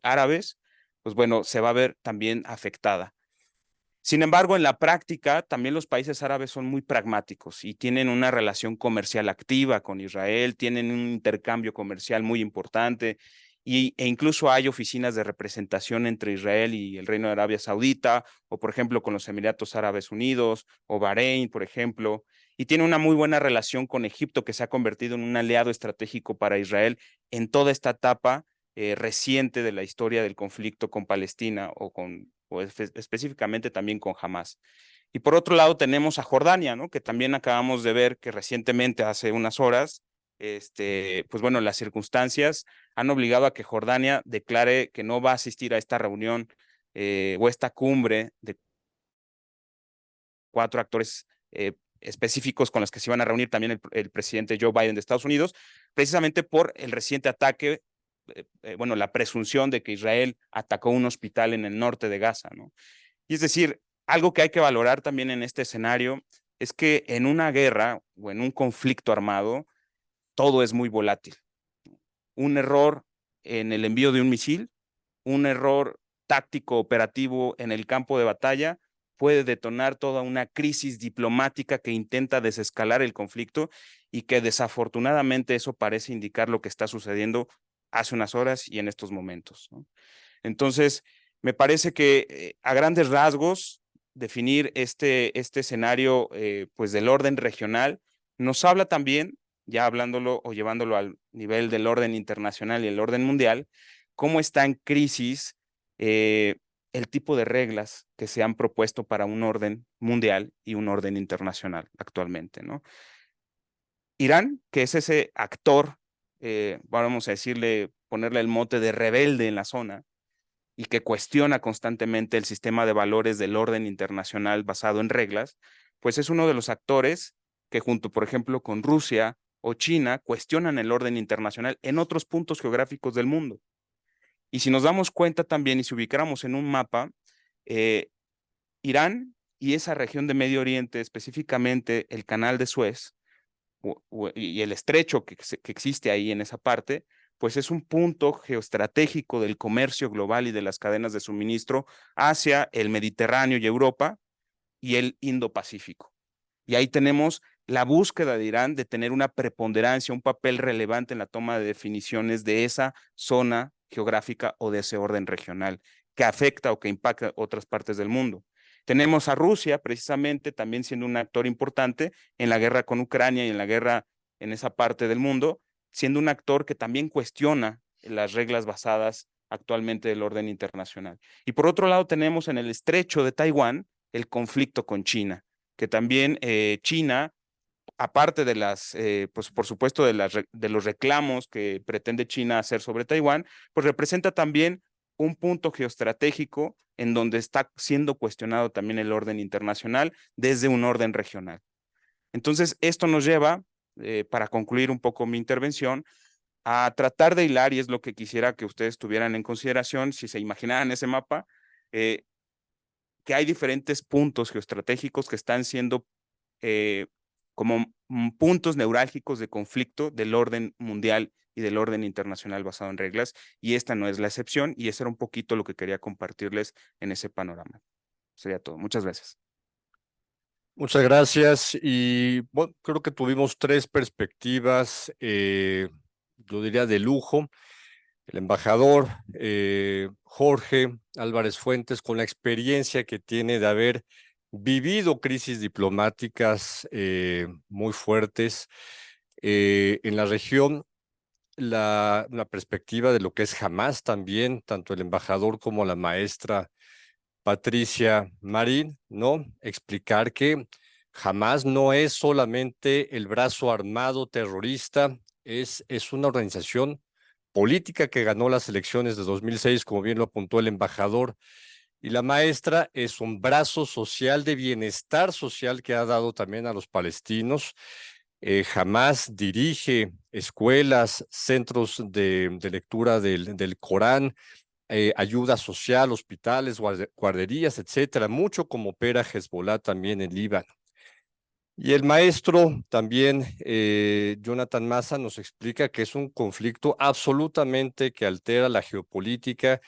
árabes, pues bueno, se va a ver también afectada. Sin embargo, en la práctica, también los países árabes son muy pragmáticos y tienen una relación comercial activa con Israel, tienen un intercambio comercial muy importante e incluso hay oficinas de representación entre Israel y el Reino de Arabia Saudita, o por ejemplo con los Emiratos Árabes Unidos, o Bahrein, por ejemplo, y tiene una muy buena relación con Egipto, que se ha convertido en un aliado estratégico para Israel en toda esta etapa reciente de la historia del conflicto con Palestina o específicamente también con Hamás. Y por otro lado tenemos a Jordania, ¿no? Que también acabamos de ver que recientemente, hace unas horas, pues bueno, las circunstancias han obligado a que Jordania declare que no va a asistir a esta reunión o esta cumbre de 4 actores específicos con los que se iban a reunir también el presidente Joe Biden de Estados Unidos, precisamente por el reciente ataque, bueno, la presunción de que Israel atacó un hospital en el norte de Gaza, ¿no? Y es decir, algo que hay que valorar también en este escenario es que en una guerra o en un conflicto armado, todo es muy volátil. Un error en el envío de un misil, un error táctico operativo en el campo de batalla puede detonar toda una crisis diplomática que intenta desescalar el conflicto y que desafortunadamente eso parece indicar lo que está sucediendo hace unas horas y en estos momentos, ¿no? Entonces, me parece que a grandes rasgos, definir este escenario pues del orden regional nos habla también, ya hablándolo o llevándolo al nivel del orden internacional y el orden mundial, cómo está en crisis el tipo de reglas que se han propuesto para un orden mundial y un orden internacional actualmente, ¿no? Irán, que es ese actor, vamos a decirle, ponerle el mote de rebelde en la zona, y que cuestiona constantemente el sistema de valores del orden internacional basado en reglas, pues es uno de los actores que junto, por ejemplo, con Rusia o China, cuestionan el orden internacional en otros puntos geográficos del mundo. Y si nos damos cuenta también y si ubicáramos en un mapa, Irán y esa región de Medio Oriente, específicamente el Canal de Suez y el estrecho que existe ahí en esa parte, pues es un punto geoestratégico del comercio global y de las cadenas de suministro hacia el Mediterráneo y Europa y el Indo-Pacífico. Y ahí tenemos la búsqueda de Irán de tener una preponderancia, un papel relevante en la toma de definiciones de esa zona geográfica o de ese orden regional que afecta o que impacta otras partes del mundo. Tenemos a Rusia precisamente también siendo un actor importante en la guerra con Ucrania y en la guerra en esa parte del mundo, siendo un actor que también cuestiona las reglas basadas actualmente del orden internacional. Y por otro lado tenemos en el estrecho de Taiwán el conflicto con China, que también China, aparte de las, pues por supuesto de los reclamos que pretende China hacer sobre Taiwán, pues representa también un punto geoestratégico en donde está siendo cuestionado también el orden internacional desde un orden regional. Entonces, esto nos lleva, para concluir un poco mi intervención, a tratar de hilar, y es lo que quisiera que ustedes tuvieran en consideración, si se imaginaran ese mapa, que hay diferentes puntos geoestratégicos que están siendo como puntos neurálgicos de conflicto del orden mundial y del orden internacional basado en reglas, y esta no es la excepción, y eso era un poquito lo que quería compartirles en ese panorama. Sería todo. Muchas gracias. Muchas gracias. Y bueno, creo que tuvimos tres perspectivas, yo diría de lujo. El embajador Jorge Álvarez Fuentes, con la experiencia que tiene de haber vivido crisis diplomáticas muy fuertes en la región, la perspectiva de lo que es Hamás también, tanto el embajador como la maestra Patricia Marín, ¿no? Explicar que Hamás no es solamente el brazo armado terrorista, es una organización política que ganó las elecciones de 2006, como bien lo apuntó el embajador, y la maestra es un brazo social de bienestar social que ha dado también a los palestinos. Hamás dirige escuelas, centros de lectura del Corán, ayuda social, hospitales, guarderías, etcétera, mucho como opera Hezbollah también en Líbano. Y el maestro también, Jonathan Massa, nos explica que es un conflicto absolutamente que altera la geopolítica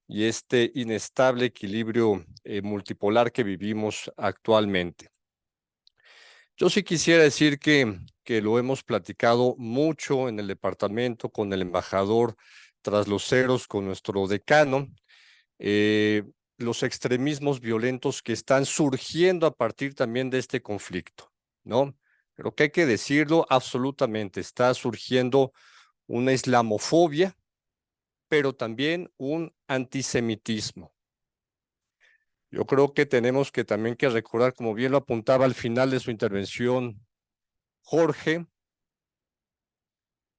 y este inestable equilibrio multipolar que vivimos actualmente. Yo sí quisiera decir que lo hemos platicado mucho en el departamento con el embajador tras los ceros, con nuestro decano, los extremismos violentos que están surgiendo a partir también de este conflicto, ¿no? Pero que hay que decirlo absolutamente, está surgiendo una islamofobia, pero también un antisemitismo. Yo creo que tenemos que también que recordar, como bien lo apuntaba al final de su intervención Jorge,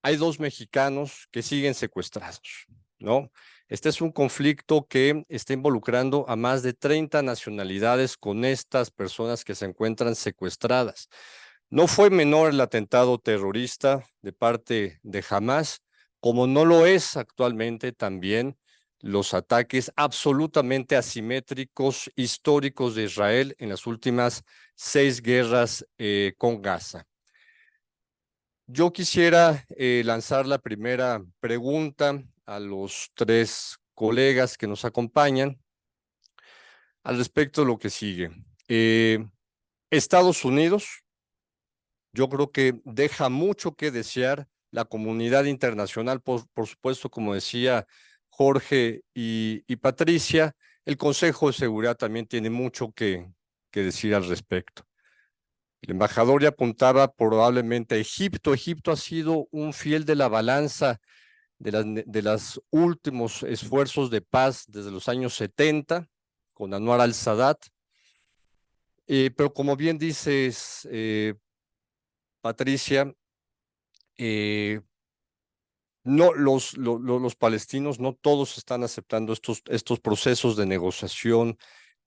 hay 2 mexicanos que siguen secuestrados, ¿no? Este es un conflicto que está involucrando a más de 30 nacionalidades con estas personas que se encuentran secuestradas. No fue menor el atentado terrorista de parte de Hamás, como no lo es actualmente también los ataques absolutamente asimétricos históricos de Israel en las últimas 6 guerras con Gaza. Yo quisiera lanzar la primera pregunta a los 3 colegas que nos acompañan al respecto de lo que sigue. Estados Unidos, yo creo que deja mucho que desear. La comunidad internacional, por supuesto, como decía Jorge y Patricia, el Consejo de Seguridad también tiene mucho que decir al respecto. El embajador ya apuntaba probablemente a Egipto. Egipto ha sido un fiel de la balanza de los últimos esfuerzos de paz desde los años 70, con Anwar al-Sadat. Pero como bien dices, Patricia, no, los palestinos no todos están aceptando estos procesos de negociación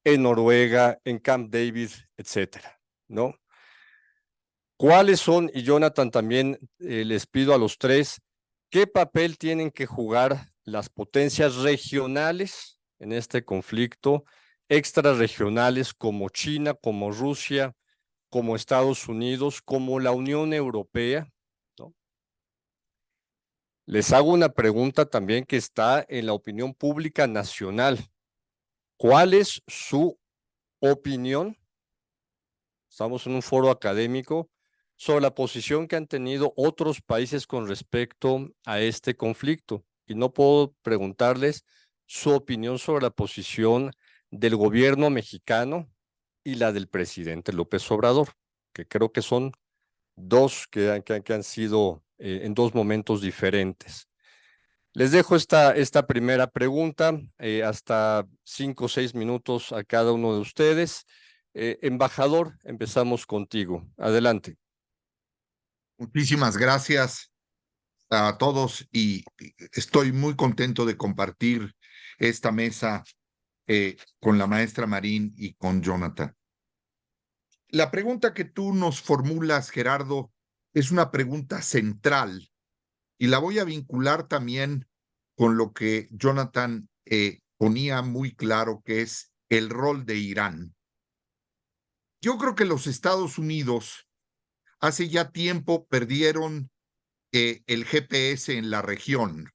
en Noruega, en Camp David, etcétera, ¿no? ¿Cuáles son, y Jonathan también les pido a los 3, qué papel tienen que jugar las potencias regionales en este conflicto, extrarregionales como China, como Rusia, como Estados Unidos, como la Unión Europea, ¿no? Les hago una pregunta también que está en la opinión pública nacional. ¿Cuál es su opinión? Estamos en un foro académico sobre la posición que han tenido otros países con respecto a este conflicto. Y no puedo preguntarles su opinión sobre la posición del gobierno mexicano y la del presidente López Obrador, que creo que son 2 que han sido en 2 momentos diferentes. Les dejo esta primera pregunta, hasta 5 o 6 minutos a cada uno de ustedes. Embajador, empezamos contigo. Adelante. Muchísimas gracias a todos y estoy muy contento de compartir esta mesa con la maestra Marín y con Jonathan. La pregunta que tú nos formulas, Gerardo, es una pregunta central y la voy a vincular también con lo que Jonathan ponía muy claro, que es el rol de Irán. Yo creo que los Estados Unidos hace ya tiempo perdieron el GPS en la región.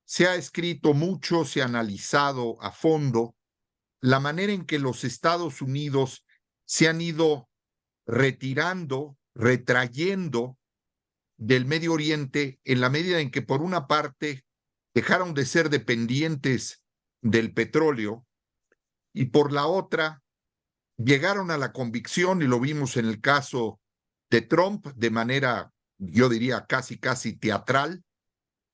Se ha escrito mucho, se ha analizado a fondo la manera en que los Estados Unidos se han ido retirando, retrayendo del Medio Oriente en la medida en que, por una parte, dejaron de ser dependientes del petróleo y por la otra, llegaron a la convicción, y lo vimos en el caso de Trump de manera, yo diría, casi teatral,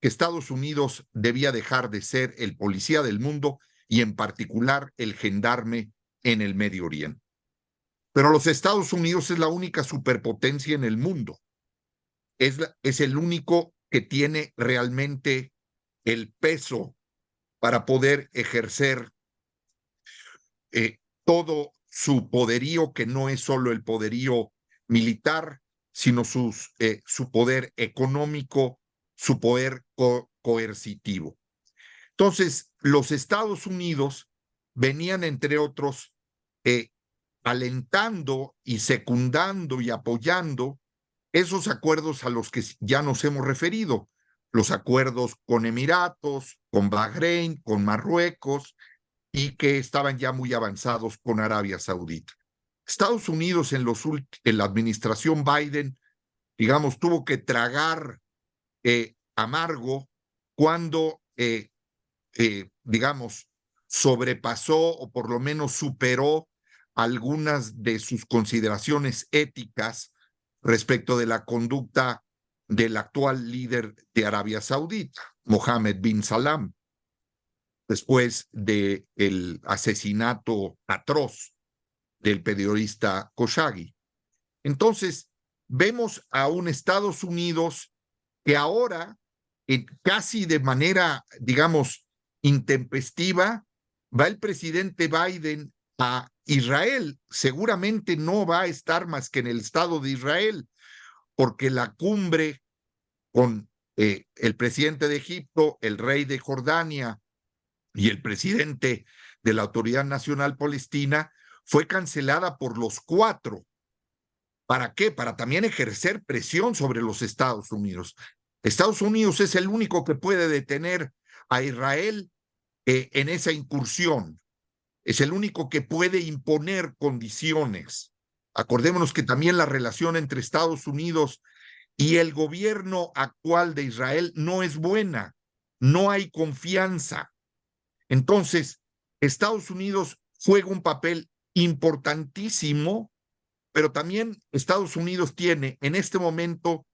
que Estados Unidos debía dejar de ser el policía del mundo y en particular el gendarme en el Medio Oriente. Pero los Estados Unidos es la única superpotencia en el mundo. Es el único que tiene realmente el peso para poder ejercer todo su poderío, que no es solo el poderío militar, sino su poder económico, su poder coercitivo. Entonces, los Estados Unidos venían, entre otros, alentando y secundando y apoyando esos acuerdos a los que ya nos hemos referido, los acuerdos con Emiratos, con Bahrein, con Marruecos, y que estaban ya muy avanzados con Arabia Saudita. Estados Unidos en la administración Biden, digamos, tuvo que tragar amargo cuando, digamos, sobrepasó o por lo menos superó algunas de sus consideraciones éticas respecto de la conducta del actual líder de Arabia Saudita, Mohammed bin Salman, después del asesinato atroz del periodista Khashoggi. Entonces, vemos a un Estados Unidos que ahora, casi de manera, digamos, intempestiva, va el presidente Biden a Israel. Seguramente no va a estar más que en el Estado de Israel, porque la cumbre con el presidente de Egipto, el rey de Jordania y el presidente de la Autoridad Nacional Palestina fue cancelada por los cuatro. ¿Para qué? Para también ejercer presión sobre los Estados Unidos. Estados Unidos es el único que puede detener a Israel en esa incursión. Es el único que puede imponer condiciones. Acordémonos que también la relación entre Estados Unidos y el gobierno actual de Israel no es buena. No hay confianza. Entonces, Estados Unidos juega un papel importantísimo, pero también Estados Unidos tiene en este momento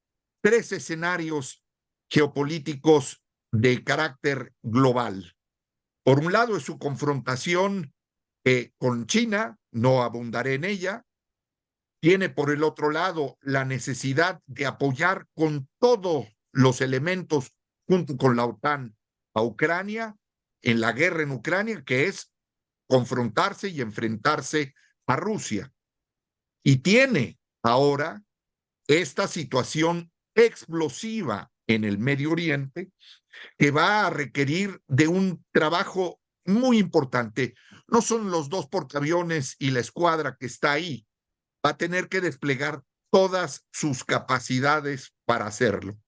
3 escenarios geopolíticos de carácter global. Por un lado es su confrontación con China, no abundaré en ella. Tiene por el otro lado la necesidad de apoyar con todos los elementos junto con la OTAN a Ucrania en la guerra en Ucrania, que es confrontarse y enfrentarse a Rusia. Y tiene ahora esta situación explosiva en el Medio Oriente que va a requerir de un trabajo muy importante. No son los 2 portaaviones y la escuadra que está ahí. Va a tener que desplegar todas sus capacidades para hacerlo.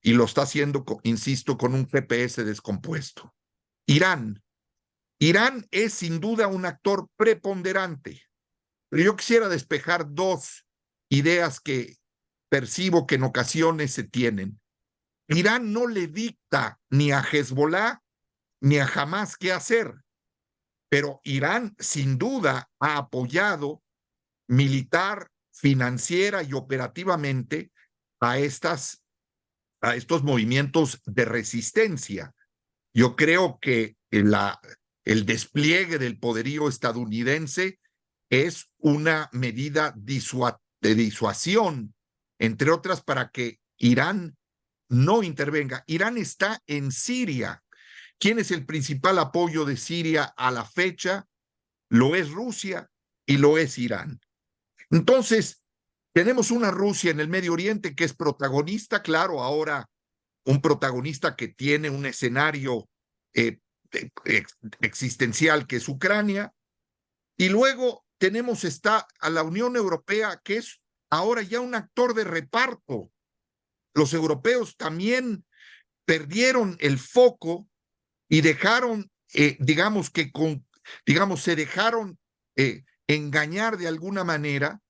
Y lo está haciendo, insisto, con un GPS descompuesto. Irán. Irán es sin duda un actor preponderante, pero yo quisiera despejar 2 ideas que percibo que en ocasiones se tienen. Irán no le dicta ni a Hezbollah ni a Hamas qué hacer, pero Irán sin duda ha apoyado militar, financiera y operativamente a estos movimientos de resistencia. Yo creo que el despliegue del poderío estadounidense es una medida de disuasión, entre otras, para que Irán no intervenga. Irán está en Siria. ¿Quién es el principal apoyo de Siria a la fecha? Lo es Rusia y lo es Irán. Entonces, tenemos una Rusia en el Medio Oriente que es protagonista, claro, ahora un protagonista que tiene un escenario existencial que es Ucrania, y luego tenemos a la Unión Europea, que es ahora ya un actor de reparto. Los europeos también perdieron el foco y dejaron, se dejaron engañar de alguna manera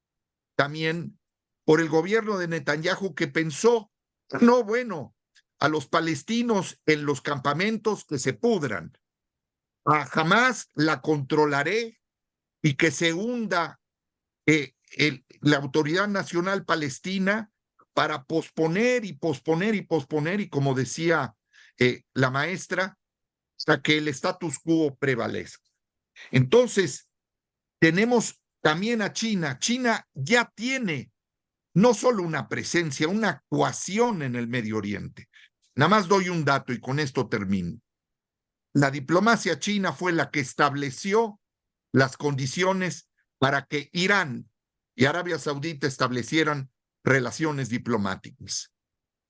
también por el gobierno de Netanyahu, que pensó, no, bueno, a los palestinos en los campamentos que se pudran, a Hamas la controlaré y que se hunda la Autoridad Nacional Palestina para posponer y posponer y posponer, y como decía la maestra, hasta que el status quo prevalezca. Entonces, tenemos también a China. China ya tiene no solo una presencia, una actuación en el Medio Oriente. Nada más doy un dato y con esto termino. La diplomacia china fue la que estableció las condiciones para que Irán y Arabia Saudita establecieran relaciones diplomáticas.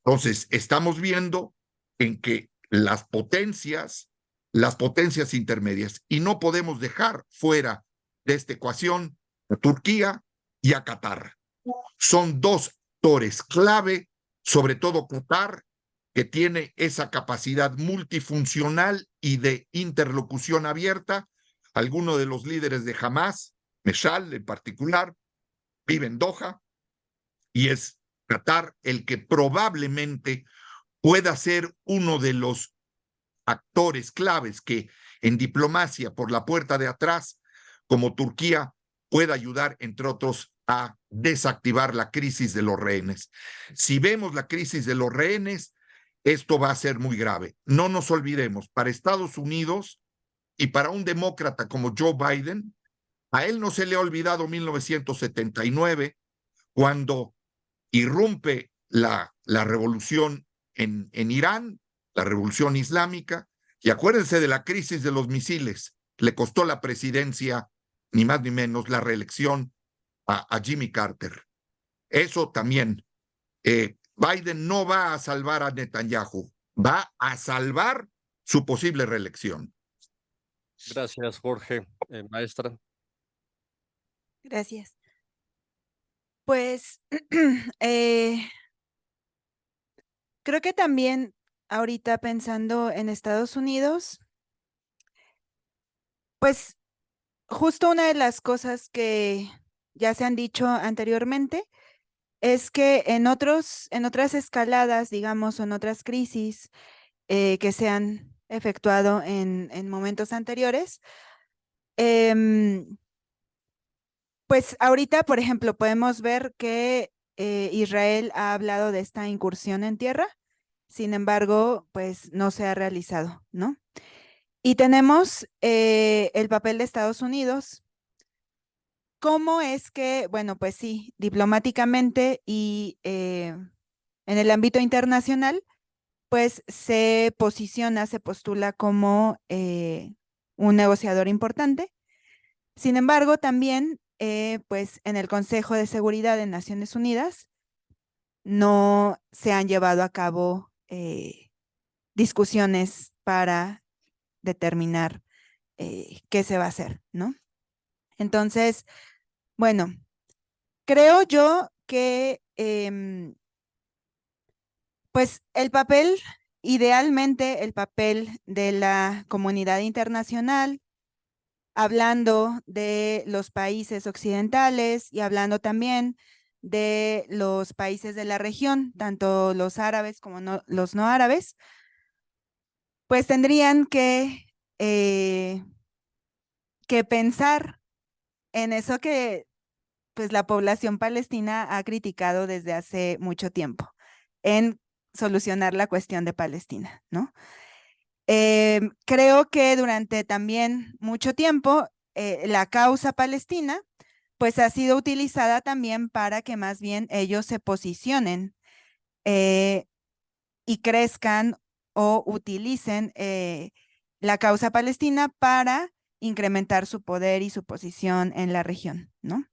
Entonces, estamos viendo en que las potencias intermedias, y no podemos dejar fuera de esta ecuación a Turquía y a Qatar. Son 2 actores clave, sobre todo Qatar, que tiene esa capacidad multifuncional y de interlocución abierta. Algunos de los líderes de Hamas, Meshal en particular, vive en Doha, y es Qatar el que probablemente pueda ser uno de los actores claves que en diplomacia por la puerta de atrás, como Turquía, pueda ayudar, entre otros, a desactivar la crisis de los rehenes. Si vemos la crisis de los rehenes, esto va a ser muy grave. No nos olvidemos, para Estados Unidos y para un demócrata como Joe Biden, a él no se le ha olvidado 1979, cuando irrumpe la revolución en Irán, la revolución islámica, Y acuérdense de la crisis de los misiles. Le costó la presidencia, ni más ni menos, la reelección a Jimmy Carter. Eso también. Biden no va a salvar a Netanyahu, va a salvar su posible reelección. Gracias, Jorge. Maestra. Gracias. Pues creo que también ahorita pensando en Estados Unidos, pues justo una de las cosas que ya se han dicho anteriormente es que en otras escaladas, digamos, o en otras crisis que se han efectuado en momentos anteriores, pues ahorita, por ejemplo, podemos ver que Israel ha hablado de esta incursión en tierra, sin embargo, pues no se ha realizado, ¿no? Y tenemos el papel de Estados Unidos. ¿Cómo es que, bueno, pues sí, diplomáticamente y en el ámbito internacional, pues se posiciona, se postula como un negociador importante? Sin embargo, también, pues en el Consejo de Seguridad de Naciones Unidas no se han llevado a cabo discusiones para determinar qué se va a hacer, ¿no? Entonces, bueno, creo yo que pues idealmente el papel de la comunidad internacional, hablando de los países occidentales y hablando también de los países de la región, tanto los árabes como los no árabes, pues tendrían que pensar en eso que pues la población palestina ha criticado desde hace mucho tiempo, en solucionar la cuestión de Palestina, ¿no? Creo que durante también mucho tiempo la causa palestina pues ha sido utilizada también para que más bien ellos se posicionen y crezcan o utilicen la causa palestina para incrementar su poder y su posición en la región, ¿no?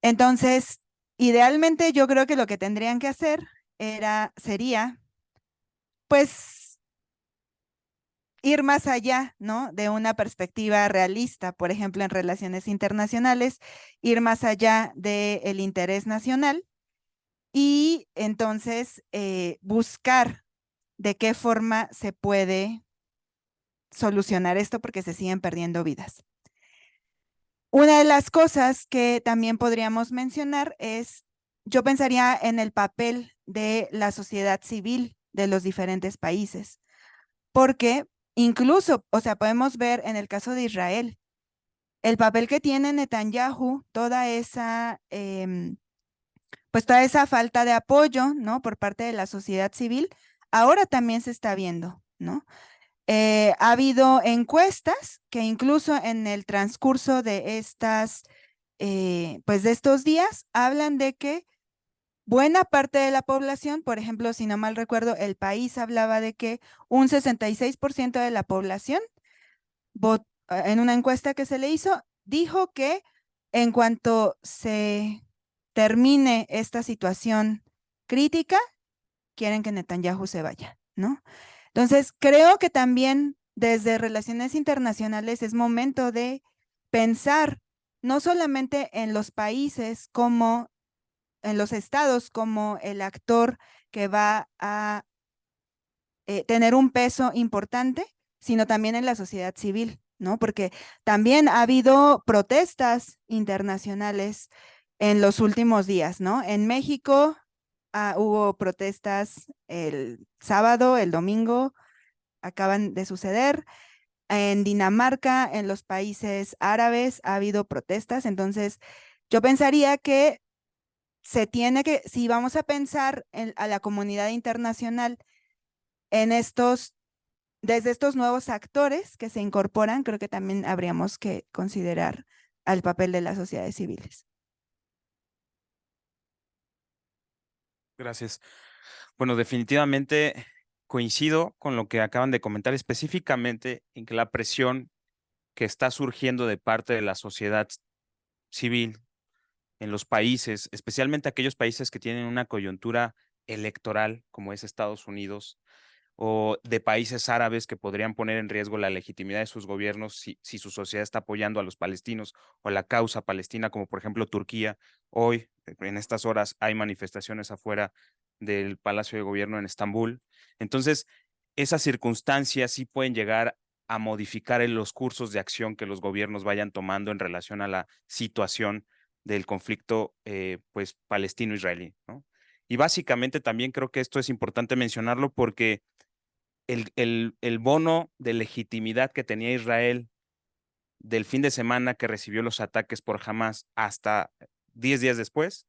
Entonces, idealmente yo creo que lo que tendrían que hacer sería, pues, ir más allá, ¿no? De una perspectiva realista, por ejemplo, en relaciones internacionales, ir más allá del interés nacional y entonces buscar de qué forma se puede solucionar esto porque se siguen perdiendo vidas. Una de las cosas que también podríamos mencionar es, yo pensaría en el papel de la sociedad civil de los diferentes países, porque incluso, o sea, podemos ver en el caso de Israel, el papel que tiene Netanyahu, pues toda esa falta de apoyo, ¿no? Por parte de la sociedad civil, ahora también se está viendo, ¿no? Ha habido encuestas que incluso en el transcurso de pues de estos días, hablan de que buena parte de la población, por ejemplo, si no mal recuerdo, El País hablaba de que un 66% de la población, en una encuesta que se le hizo, dijo que en cuanto se termine esta situación crítica, quieren que Netanyahu se vaya, ¿no? Entonces, creo que también desde relaciones internacionales es momento de pensar no solamente en los países como en los estados como el actor que va a tener un peso importante, sino también en la sociedad civil, ¿no? Porque también ha habido protestas internacionales en los últimos días, ¿no? En México hubo protestas el sábado, el domingo, acaban de suceder. En Dinamarca, en los países árabes, ha habido protestas. Entonces, yo pensaría que si vamos a pensar a la comunidad internacional desde estos nuevos actores que se incorporan, creo que también habríamos que considerar al papel de las sociedades civiles. Gracias. Bueno, definitivamente coincido con lo que acaban de comentar, específicamente en que la presión que está surgiendo de parte de la sociedad civil en los países, especialmente aquellos países que tienen una coyuntura electoral, como es Estados Unidos, o de países árabes que podrían poner en riesgo la legitimidad de sus gobiernos si su sociedad está apoyando a los palestinos o la causa palestina, como por ejemplo Turquía. Hoy, en estas horas, hay manifestaciones afuera del Palacio de Gobierno en Estambul. Entonces, esas circunstancias sí pueden llegar a modificar en los cursos de acción que los gobiernos vayan tomando en relación a la situación del conflicto pues palestino-israelí, ¿no? Y básicamente también creo que esto es importante mencionarlo porque el bono de legitimidad que tenía Israel del fin de semana que recibió los ataques por Hamas hasta 10 días después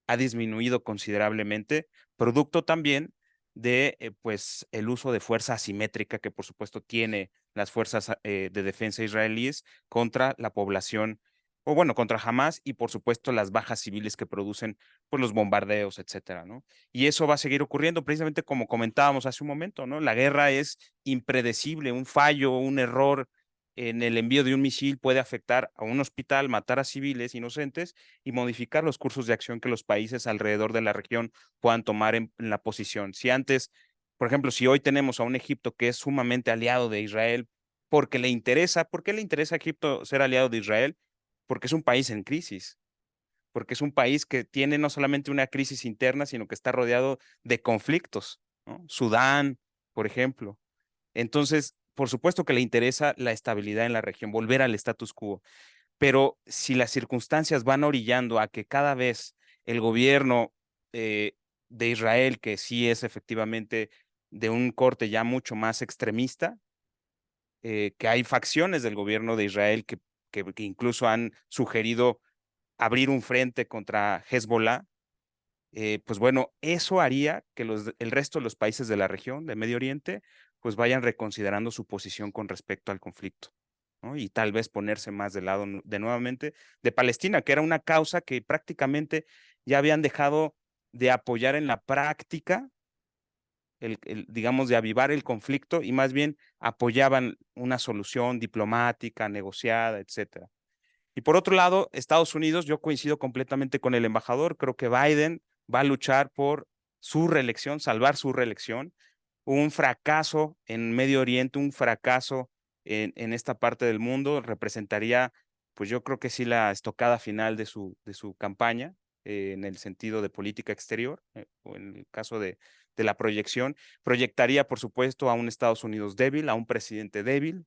ha disminuido considerablemente, producto también de pues el uso de fuerza asimétrica que por supuesto tiene las fuerzas de defensa israelíes contra la población, o bueno, contra Hamas y por supuesto las bajas civiles que producen pues los bombardeos, etcétera, ¿no? Y eso va a seguir ocurriendo precisamente como comentábamos hace un momento, ¿no? La guerra es impredecible, un fallo, un error en el envío de un misil puede afectar a un hospital, matar a civiles inocentes y modificar los cursos de acción que los países alrededor de la región puedan tomar en la posición. Si antes, por ejemplo, si hoy tenemos a un Egipto que es sumamente aliado de Israel porque le interesa, ¿por qué le interesa a Egipto ser aliado de Israel? Porque es un país en crisis, porque es un país que tiene no solamente una crisis interna, sino que está rodeado de conflictos, ¿no? Sudán, por ejemplo. Entonces, por supuesto que le interesa la estabilidad en la región, volver al status quo. Pero si las circunstancias van orillando a que cada vez el gobierno de Israel, que sí es efectivamente de un corte ya mucho más extremista, que hay facciones del gobierno de Israel que incluso han sugerido abrir un frente contra Hezbollah, pues bueno, eso haría que el resto de los países de la región, de Medio Oriente, pues vayan reconsiderando su posición con respecto al conflicto, ¿no? Y tal vez ponerse más del lado de nuevamente de Palestina, que era una causa que prácticamente ya habían dejado de apoyar en la práctica, digamos, de avivar el conflicto y más bien apoyaban una solución diplomática, negociada, etcétera. Y por otro lado, Estados Unidos, yo coincido completamente con el embajador, creo que Biden va a luchar por su reelección, salvar su reelección. Un fracaso en Medio Oriente, un fracaso en esta parte del mundo representaría, pues yo creo que sí la estocada final de su campaña en el sentido de política exterior, o en el caso de la proyección, proyectaría, por supuesto, a un Estados Unidos débil, a un presidente débil,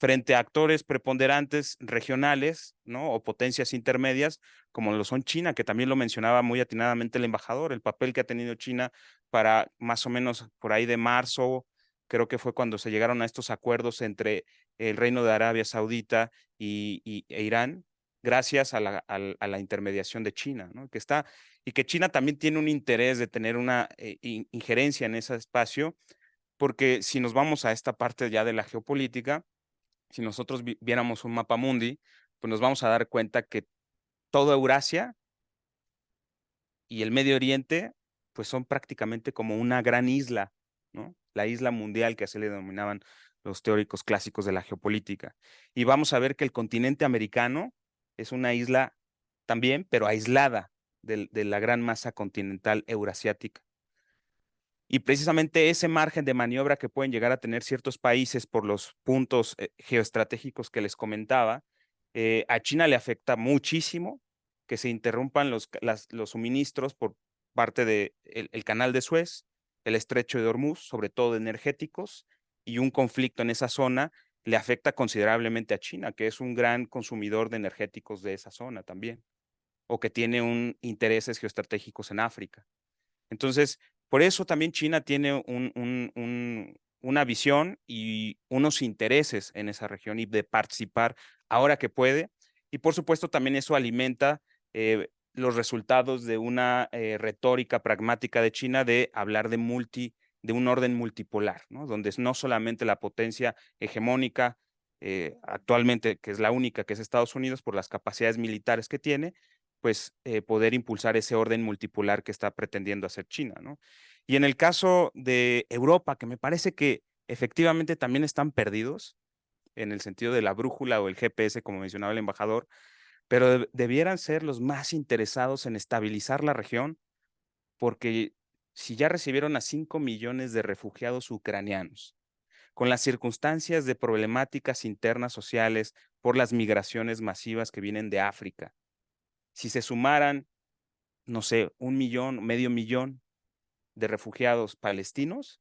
frente a actores preponderantes regionales, ¿no? O potencias intermedias, como lo son China, que también lo mencionaba muy atinadamente el embajador, el papel que ha tenido China para más o menos por ahí de marzo, creo que fue cuando se llegaron a estos acuerdos entre el Reino de Arabia Saudita e Irán, gracias a la intermediación de China, ¿no? Y que China también tiene un interés de tener una injerencia en ese espacio, porque si nos vamos a esta parte ya de la geopolítica, si nosotros viéramos un mapa mundi, pues nos vamos a dar cuenta que toda Eurasia y el Medio Oriente, pues son prácticamente como una gran isla, ¿no? La isla mundial, que así le denominaban los teóricos clásicos de la geopolítica. Y vamos a ver que el continente americano es una isla también, pero aislada de la gran masa continental eurasiática. Y precisamente ese margen de maniobra que pueden llegar a tener ciertos países por los puntos geoestratégicos que les comentaba, a China le afecta muchísimo que se interrumpan los suministros por parte del el canal de Suez, el estrecho de Hormuz, sobre todo de energéticos, y un conflicto en esa zona le afecta considerablemente a China, que es un gran consumidor de energéticos de esa zona también, o que tiene intereses geoestratégicos en África. Entonces, por eso también China tiene una visión y unos intereses en esa región y de participar ahora que puede. Y por supuesto también eso alimenta los resultados de una retórica pragmática de China de hablar de un orden multipolar, ¿no? Donde no solamente la potencia hegemónica actualmente, que es la única, que es Estados Unidos, por las capacidades militares que tiene, pues poder impulsar ese orden multipolar que está pretendiendo hacer China, ¿no? Y en el caso de Europa, que me parece que efectivamente también están perdidos en el sentido de la brújula o el GPS, como mencionaba el embajador, pero debieran ser los más interesados en estabilizar la región, porque si ya recibieron a 5 millones de refugiados ucranianos, con las circunstancias de problemáticas internas sociales por las migraciones masivas que vienen de África, si se sumaran, no sé, 1 millón, medio millón de refugiados palestinos,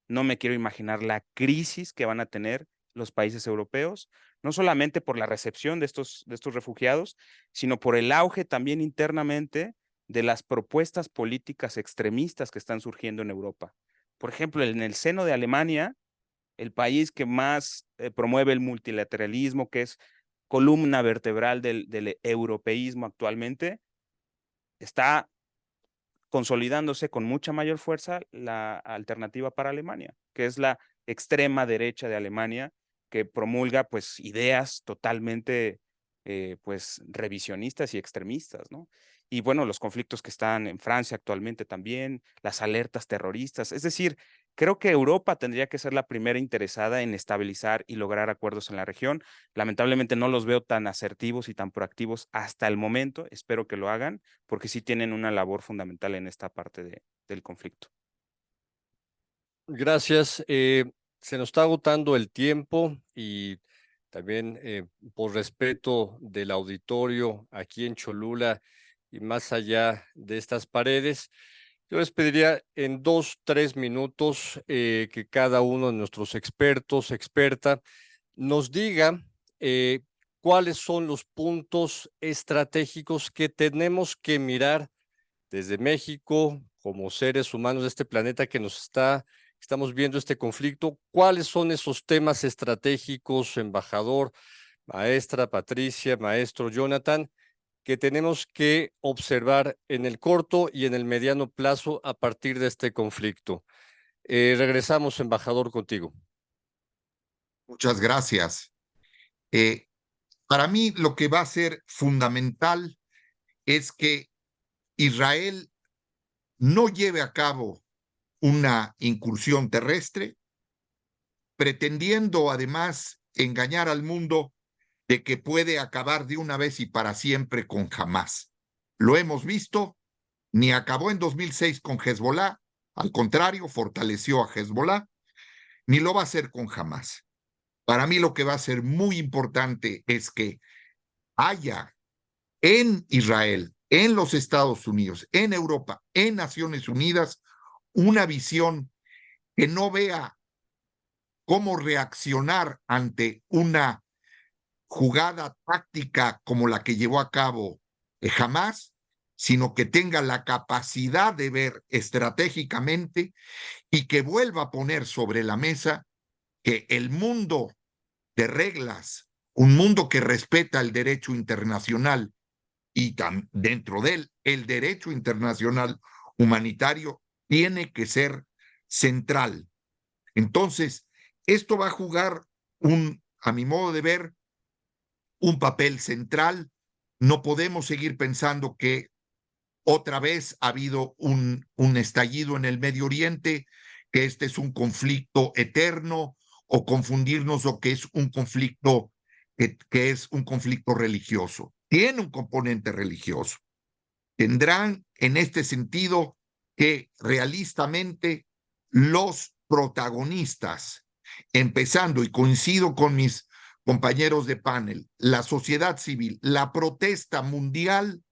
no me quiero imaginar la crisis que van a tener los países europeos, no solamente por la recepción de estos refugiados, sino por el auge también internamente de las propuestas políticas extremistas que están surgiendo en Europa. Por ejemplo, en el seno de Alemania, el país que más promueve el multilateralismo, que es columna vertebral del europeísmo actualmente, está consolidándose con mucha mayor fuerza la alternativa para Alemania, que es la extrema derecha de Alemania, que promulga pues ideas totalmente pues revisionistas y extremistas, ¿no? Y bueno, los conflictos que están en Francia actualmente también, las alertas terroristas, es decir, creo que Europa tendría que ser la primera interesada en estabilizar y lograr acuerdos en la región. Lamentablemente no los veo tan asertivos y tan proactivos hasta el momento, espero que lo hagan, porque sí tienen una labor fundamental en esta parte del conflicto. Gracias. Se nos está agotando el tiempo y también por respeto del auditorio aquí en Cholula y más allá de estas paredes, yo les pediría en 2, 3 minutos que cada uno de nuestros expertos, experta, nos diga cuáles son los puntos estratégicos que tenemos que mirar desde México como seres humanos de este planeta que estamos viendo este conflicto. ¿Cuáles son esos temas estratégicos, embajador, maestra Patricia, maestro Jonathan, que tenemos que observar en el corto y en el mediano plazo a partir de este conflicto? Regresamos, embajador, contigo. Muchas gracias. Para mí lo que va a ser fundamental es que Israel no lleve a cabo una incursión terrestre, pretendiendo además engañar al mundo de que puede acabar de una vez y para siempre con Hamás. Lo hemos visto, ni acabó en 2006 con Hezbollah, al contrario, fortaleció a Hezbollah, ni lo va a hacer con Hamás. Para mí lo que va a ser muy importante es que haya en Israel, en los Estados Unidos, en Europa, en Naciones Unidas, una visión que no vea cómo reaccionar ante una jugada táctica como la que llevó a cabo Hamás, sino que tenga la capacidad de ver estratégicamente y que vuelva a poner sobre la mesa que el mundo de reglas, un mundo que respeta el derecho internacional y dentro de él el derecho internacional humanitario, tiene que ser central. Entonces, esto va a jugar a mi modo de ver, un papel central. No podemos seguir pensando que otra vez ha habido un estallido en el Medio Oriente, que este es un conflicto eterno, o confundirnos o que es un conflicto que es un conflicto religioso. Tiene un componente religioso. Tendrán en este sentido que realistamente los protagonistas, empezando, y coincido con mis compañeros de panel, la sociedad civil, la protesta mundial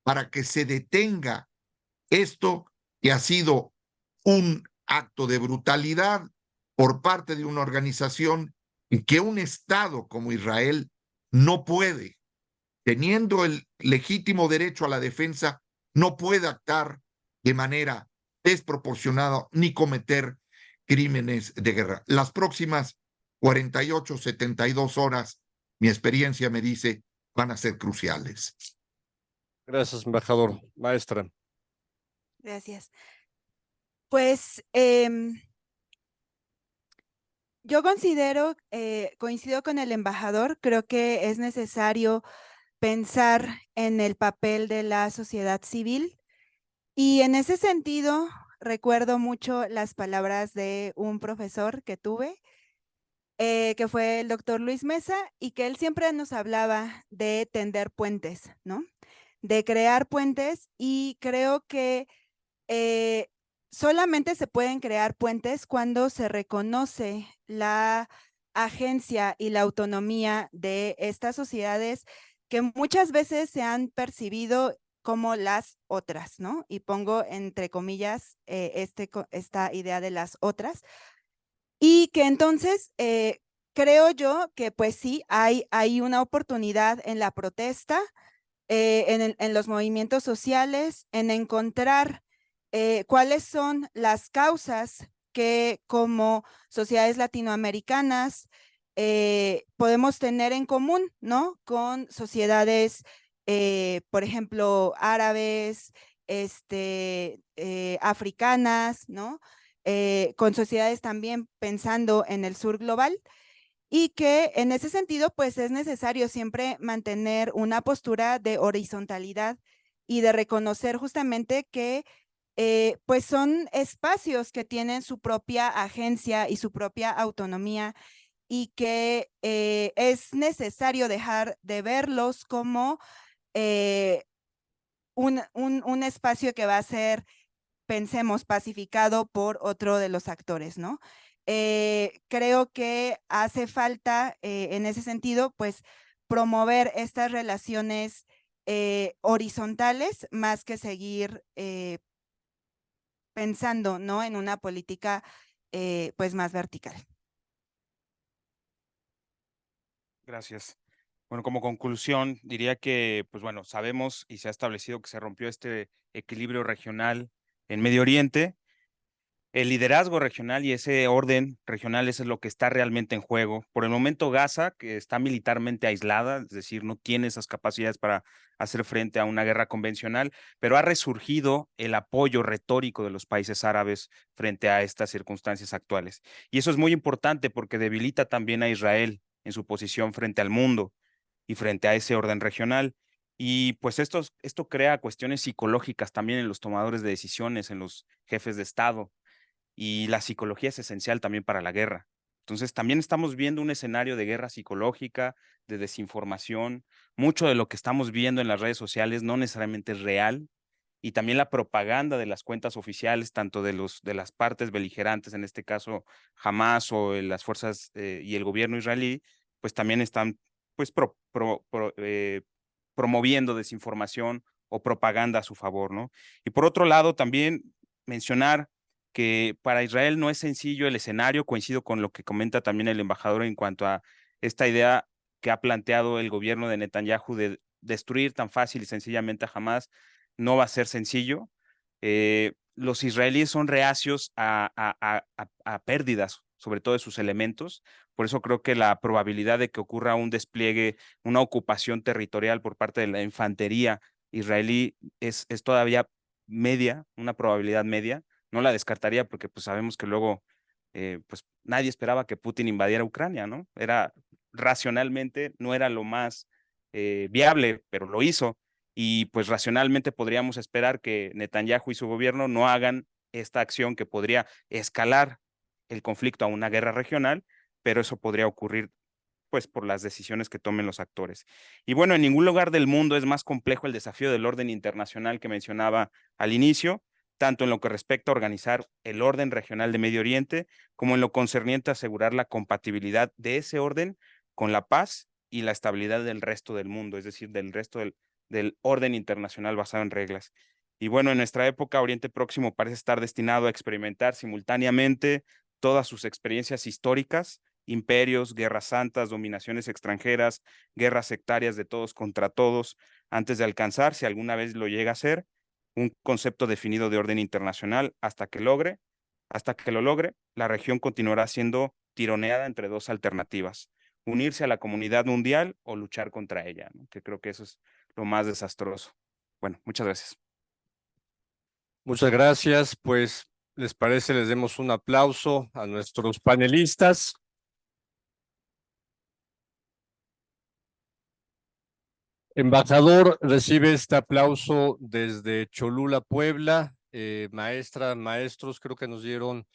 para que se detenga esto que ha sido un acto de brutalidad por parte de una organización y que un Estado como Israel no puede, teniendo el legítimo derecho a la defensa, no puede actuar de manera desproporcionada ni cometer crímenes de guerra. Las próximas 48, 72 horas, mi experiencia me dice, van a ser cruciales. Gracias, embajador. Maestra. Gracias. Pues yo coincido con el embajador, creo que es necesario pensar en el papel de la sociedad civil y en ese sentido recuerdo mucho las palabras de un profesor que tuve, que fue el doctor Luis Mesa, y que él siempre nos hablaba de tender puentes, ¿no? De crear puentes, y creo que solamente se pueden crear puentes cuando se reconoce la agencia y la autonomía de estas sociedades que muchas veces se han percibido como las otras, ¿no? Y pongo entre comillas esta idea de las otras. Y que entonces creo yo que pues sí, hay una oportunidad en la protesta, en los movimientos sociales, en encontrar cuáles son las causas que como sociedades latinoamericanas podemos tener en común, ¿no? Con sociedades, por ejemplo, árabes, africanas, ¿no? Con sociedades también pensando en el sur global, y que en ese sentido, pues es necesario siempre mantener una postura de horizontalidad y de reconocer justamente que pues son espacios que tienen su propia agencia y su propia autonomía, y que es necesario dejar de verlos como eh, un espacio que va a ser, pensemos, pacificado por otro de los actores, ¿no? Creo que hace falta en ese sentido, pues, promover estas relaciones horizontales más que seguir pensando, ¿no? En una política pues más vertical. Gracias. Bueno, como conclusión, diría que, pues bueno, sabemos y se ha establecido que se rompió este equilibrio regional en Medio Oriente. El liderazgo regional y ese orden regional, eso es lo que está realmente en juego. Por el momento, Gaza, que está militarmente aislada, es decir, no tiene esas capacidades para hacer frente a una guerra convencional, pero ha resurgido el apoyo retórico de los países árabes frente a estas circunstancias actuales. Y eso es muy importante porque debilita también a Israel en su posición frente al mundo y frente a ese orden regional. Y pues esto crea cuestiones psicológicas también en los tomadores de decisiones, en los jefes de Estado, y la psicología es esencial también para la guerra. Entonces, también estamos viendo un escenario de guerra psicológica, de desinformación. Mucho de lo que estamos viendo en las redes sociales no necesariamente es real, y también la propaganda de las cuentas oficiales, tanto de las partes beligerantes, en este caso Hamas o las fuerzas y el gobierno israelí, pues también están pues promoviendo desinformación o propaganda a su favor, ¿no? Y por otro lado, también mencionar que para Israel no es sencillo el escenario. Coincido con lo que comenta también el embajador en cuanto a esta idea que ha planteado el gobierno de Netanyahu de destruir tan fácil y sencillamente a Hamas. No va a ser sencillo. Los israelíes son reacios a pérdidas, sobre todo de sus elementos. Por eso creo que la probabilidad de que ocurra un despliegue, una ocupación territorial por parte de la infantería israelí es todavía media, una probabilidad media. No la descartaría porque pues sabemos que luego pues nadie esperaba que Putin invadiera Ucrania, ¿no? Era racionalmente, no era lo más viable, pero lo hizo. Y pues racionalmente podríamos esperar que Netanyahu y su gobierno no hagan esta acción que podría escalar el conflicto a una guerra regional, pero eso podría ocurrir pues por las decisiones que tomen los actores. Y bueno, en ningún lugar del mundo es más complejo el desafío del orden internacional que mencionaba al inicio, tanto en lo que respecta a organizar el orden regional de Medio Oriente, como en lo concerniente a asegurar la compatibilidad de ese orden con la paz y la estabilidad del resto del mundo, es decir, del resto del orden internacional basado en reglas. Y bueno, en nuestra época, Oriente Próximo parece estar destinado a experimentar simultáneamente todas sus experiencias históricas: imperios, guerras santas, dominaciones extranjeras, guerras sectarias de todos contra todos, antes de alcanzar, si alguna vez lo llega a ser, un concepto definido de orden internacional. Hasta que lo logre, la región continuará siendo tironeada entre dos alternativas: unirse a la comunidad mundial o luchar contra ella, ¿no? Que creo que eso es lo más desastroso. Bueno, muchas gracias. Muchas gracias. Pues, ¿les parece? Les demos un aplauso a nuestros panelistas. Embajador, recibe este aplauso desde Cholula, Puebla. maestra, maestros, creo que nos dieron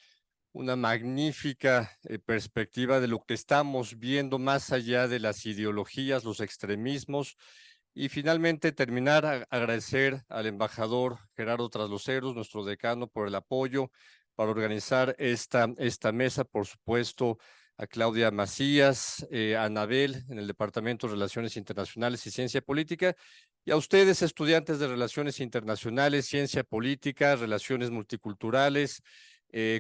una magnífica perspectiva de lo que estamos viendo más allá de las ideologías, los extremismos. Y finalmente terminar, agradecer al embajador Gerardo Trasloceros, nuestro decano, por el apoyo para organizar esta mesa, por supuesto, a Claudia Macías, a Anabel en el Departamento de Relaciones Internacionales y Ciencia Política, y a ustedes, estudiantes de Relaciones Internacionales, Ciencia Política, Relaciones Multiculturales,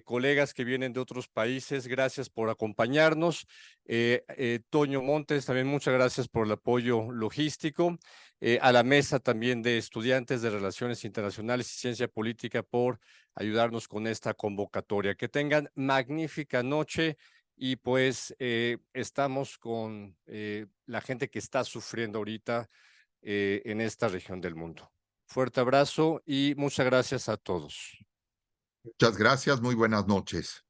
colegas que vienen de otros países, gracias por acompañarnos. Toño Montes, también muchas gracias por el apoyo logístico. A la mesa también de estudiantes de Relaciones Internacionales y Ciencia Política por ayudarnos con esta convocatoria. Que tengan magnífica noche y pues estamos con la gente que está sufriendo ahorita en esta región del mundo. Fuerte abrazo y muchas gracias a todos. Muchas gracias, muy buenas noches.